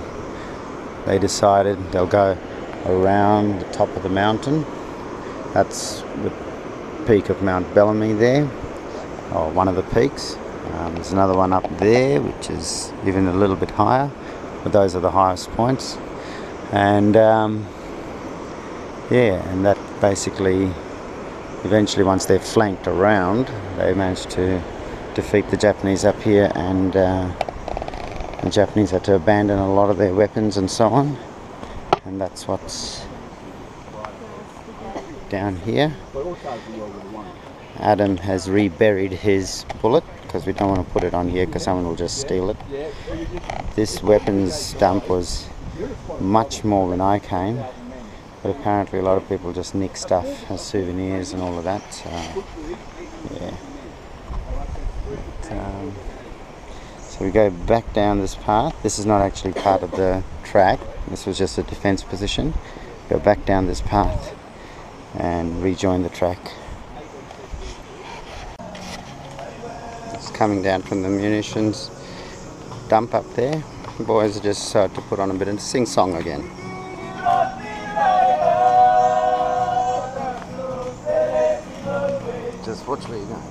they decided they'll go around the top of the mountain. That's the peak of Mount Bellamy there, or one of the peaks. There's another one up there, which is even a little bit higher, but those are the highest points. And yeah, and that basically, eventually once they're flanked around, they managed to defeat the Japanese up here, and the Japanese had to abandon a lot of their weapons and so on. And that's what's down here. Adam has reburied his bullet because we don't want to put it on here because someone will just steal it. This weapons dump was much more when I came, but apparently a lot of people just nick stuff as souvenirs and all of that. So, yeah. So we go back down this path. This is not actually part of the track. This was just a defence position. Go back down this path and rejoin the track. It's coming down from the munitions dump up there. The boys just decided to put on a bit of sing-song again. Just watch where you're going.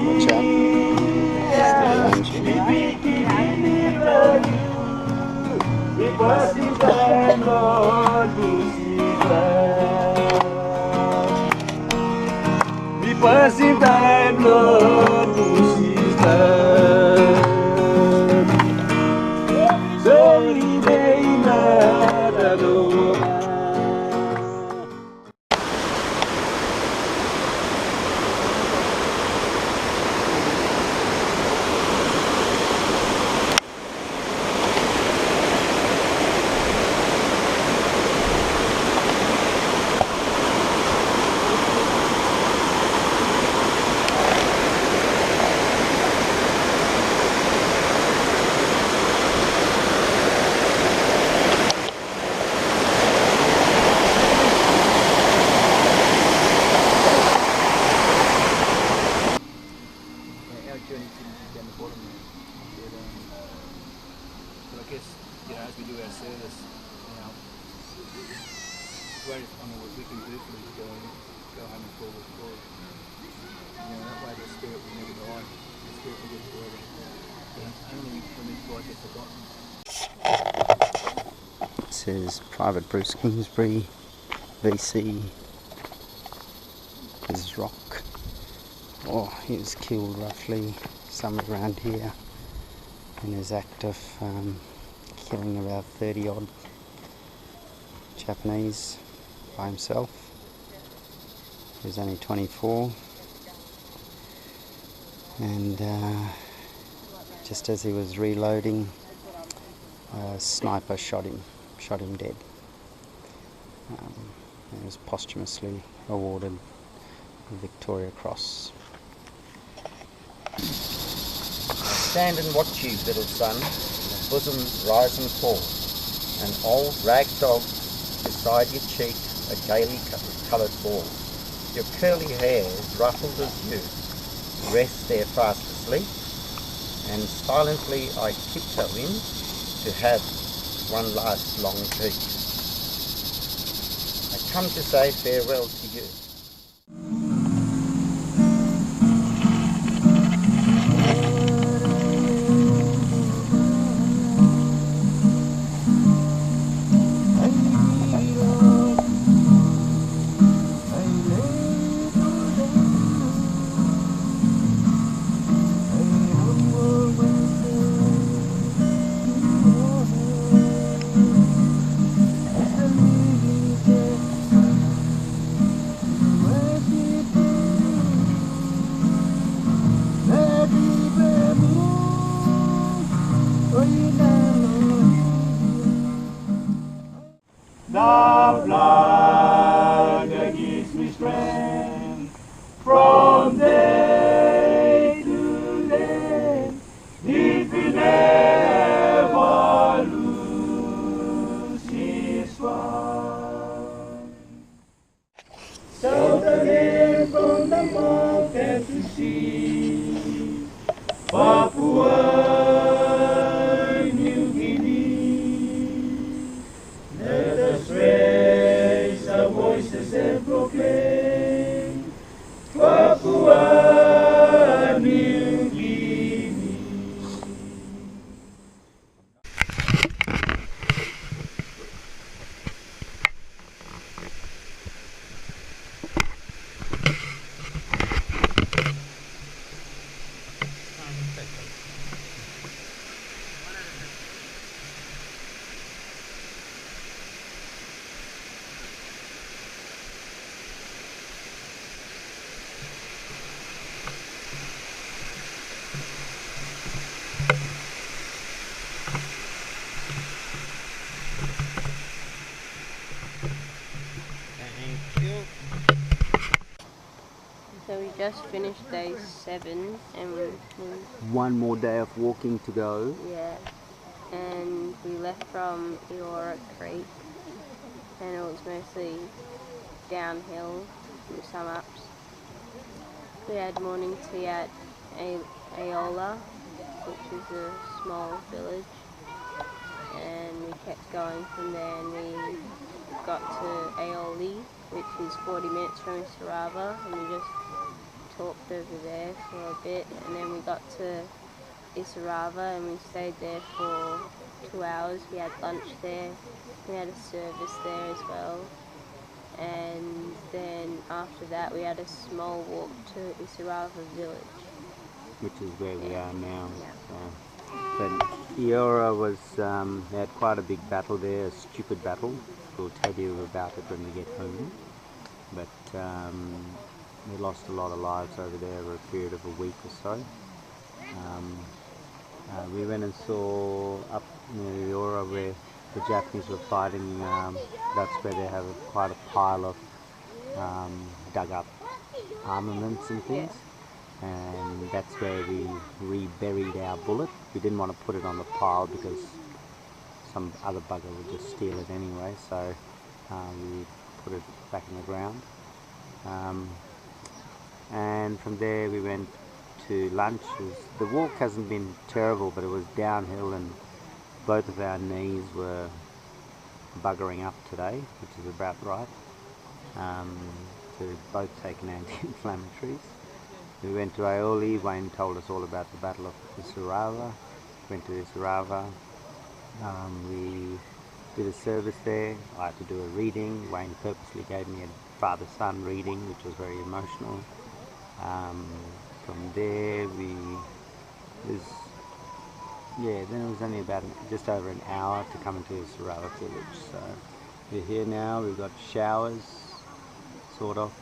Watch out. This is Private Bruce Kingsbury, VC. His rock. Oh, he was killed roughly somewhere around here in his act of killing about 30 odd Japanese by himself. He was only 24, and just as he was reloading, a sniper shot him dead. He was posthumously awarded the Victoria Cross. Stand and watch you, little son, the bosom rise and fall. An old rag dog is beside your cheek a gaily coloured ball. Your curly hairs, ruffled as you, rest there fast asleep, and silently I tiptoe in to have one last long peep. I come to say farewell to you. The blood that gives me strength from day to day, it will never lose its one. South again from the mountain to sea, Papua New Guinea. Let us raise our voices and proclaim Papua New Guinea. So we just finished day 7 and we One more day of walking to go. yeah, and we left from Eora Creek and it was mostly downhill with some ups. We had morning tea at Aola, which is a small village, and we kept going from there and we got to Aoli, which is 40 minutes from Isarava, and we just talked over there for a bit, and then we got to Isarava and we stayed there for 2 hours. We had lunch there, we had a service there as well, and then after that we had a small walk to Isarava village. Which is where we are now. Yeah. But Eora was, they had quite a big battle there, a stupid battle. We'll tell you about it when we get home. But we lost a lot of lives over there over a period of a week or so. We went and saw up near Eora where the Japanese were fighting. That's where they have quite a pile of dug up armaments and things. And that's where we reburied our bullet. We didn't want to put it on the pile because some other bugger would just steal it anyway, so we put it back in the ground. And from there we went to lunch. The walk hasn't been terrible, but it was downhill and both of our knees were buggering up today, which is about right. So we've both taken anti-inflammatories. We went to Aoli. Wayne told us all about the Battle of Isarava. Went to Isarava. We did a service there. I had to do a reading. Wayne purposely gave me a father-son reading, which was very emotional. From there then it was only about just over an hour to come into Isarava village. So we're here now. We've got showers, sort of.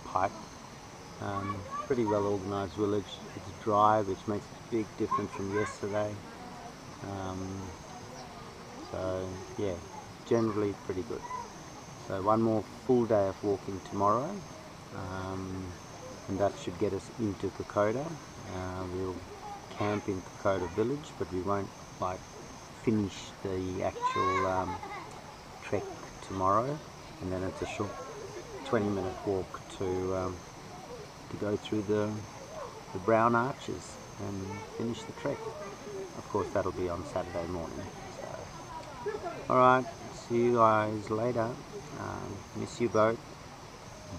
Pipe. Pretty well organised village. It's dry, which makes a big difference from yesterday. So yeah, generally pretty good. So one more full day of walking tomorrow, and that should get us into Kokoda. We'll camp in Kokoda village, but we won't finish the actual trek tomorrow, and then it's a short 20-minute walk to go through the brown arches and finish the trek. Of course, that'll be on Saturday morning. So, alright, see you guys later. Miss you both.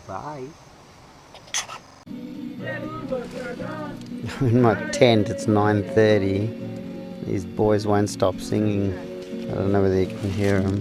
Bye. In my tent, it's 9:30. These boys won't stop singing. I don't know whether you can hear them.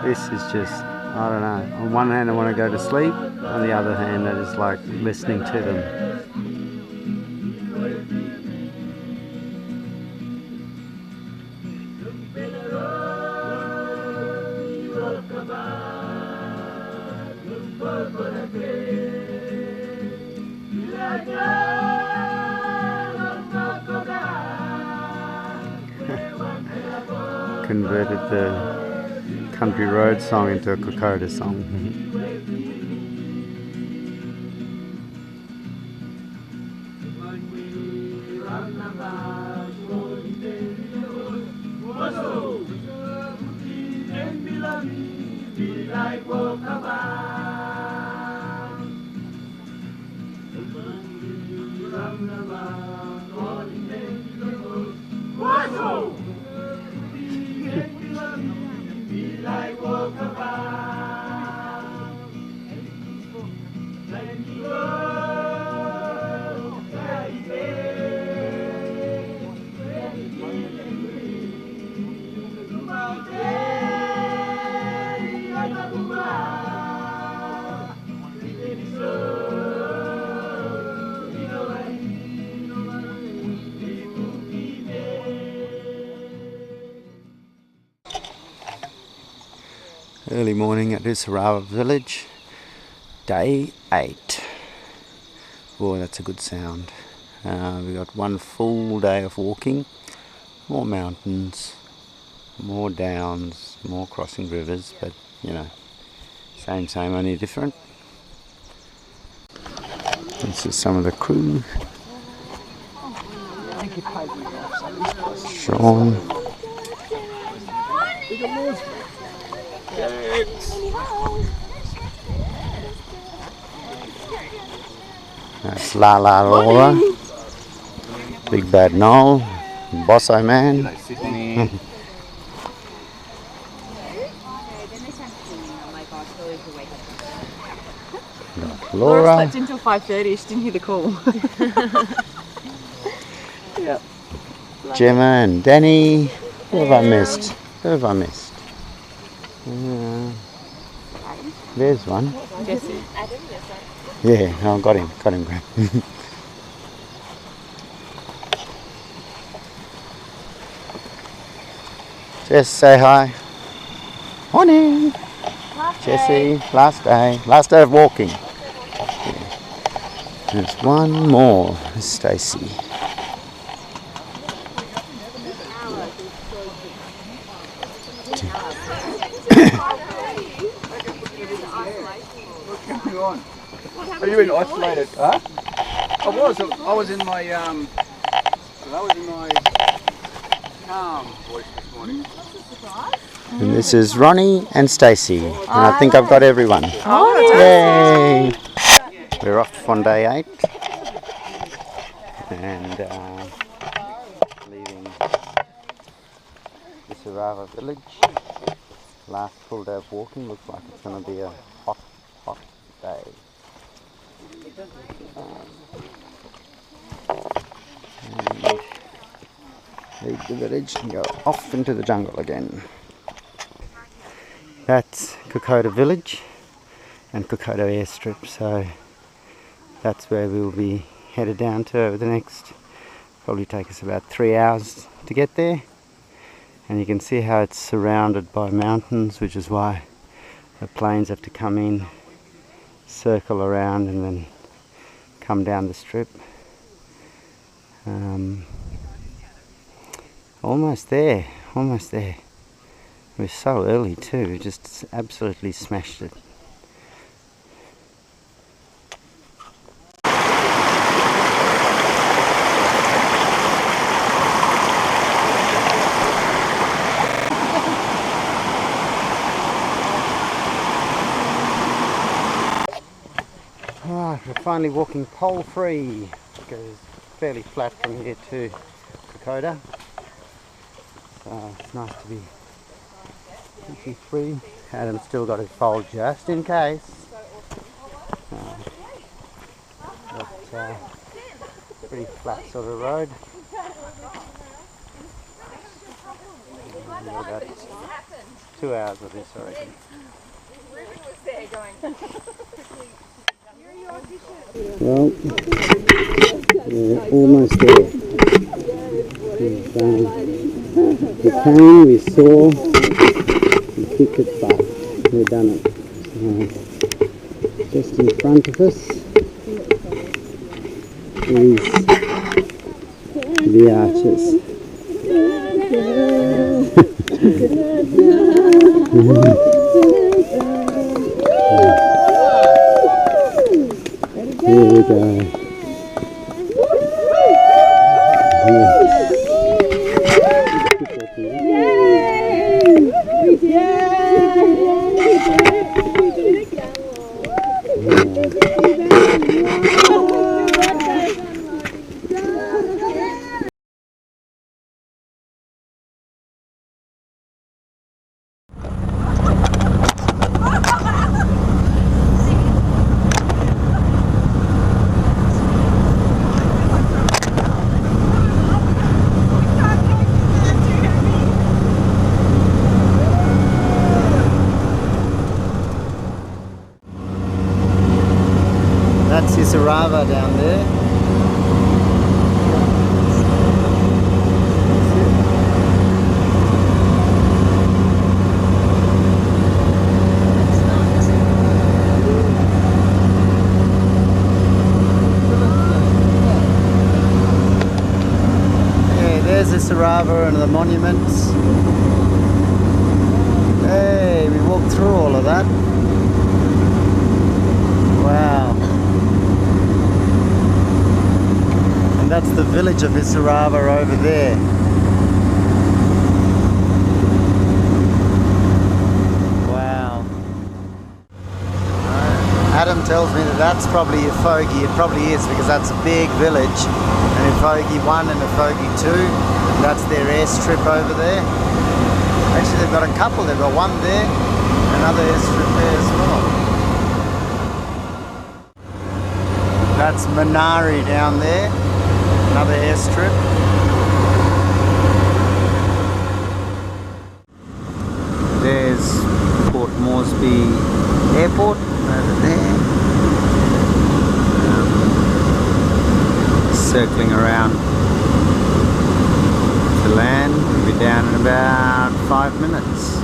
This is just, I don't know, on one hand I want to go to sleep, on the other hand I just like listening to them. Converted the country road song into a Kokoda song. Early morning at Usarawa village, day 8. Oh, that's a good sound. We got one full day of walking, more mountains, more downs, more crossing rivers, but you know, same, only different. This is some of the crew. Sean. That's Lala Laura, Big Bad Noel, Bosso Man. Laura slept until 5:30. She didn't hear the call. Yep. Gemma and Danny. Who have I missed? There's one. Jesse. Yeah, I got him, Graham. Jess, say hi. Morning. Jessie, last day of walking. Yeah. There's one more, Stacey. Are you in isolated? Huh? I was in my So that was in my calm voice this morning. And this is Ronnie and Stacey. And I think I've got everyone. Oh, Yay! We're off on day 8. And leaving the Sarava village. Last full day of walking. Looks like it's going to be a hot, hot day. And leave the village and go off into the jungle again. That's Kokoda village and Kokoda airstrip, so that's where we'll be headed down to over the next, probably take us about 3 hours to get there. And you can see how it's surrounded by mountains, which is why the planes have to come in, circle around and then come down the strip. Almost there, almost there. We're so early too, we just absolutely smashed it. Alright, we're finally walking pole free. It goes fairly flat from here to Kokoda. So it's nice to be completely free. Adam's still got his pole just in case. But pretty flat sort of road. About 2 hours of this, I reckon. Well, we're almost there. We came, we saw, we kicked it back. We've done it. Just in front of us is the arches. Here we go. That's Isarava down there. Yeah, there's Isarava and the monuments. Hey, we walked through all of that. Wow. That's the village of Isarava over there. Wow. Adam tells me that that's probably Ifogi. It probably is because that's a big village. And Ifogi 1 and Ifogi 2, that's their airstrip over there. Actually they've got a couple, they've got one there, another airstrip there as well. That's Minari down there. Another airstrip. There's Port Moresby Airport over there. Circling around to land. We'll be down in about 5 minutes.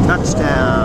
Touchdown.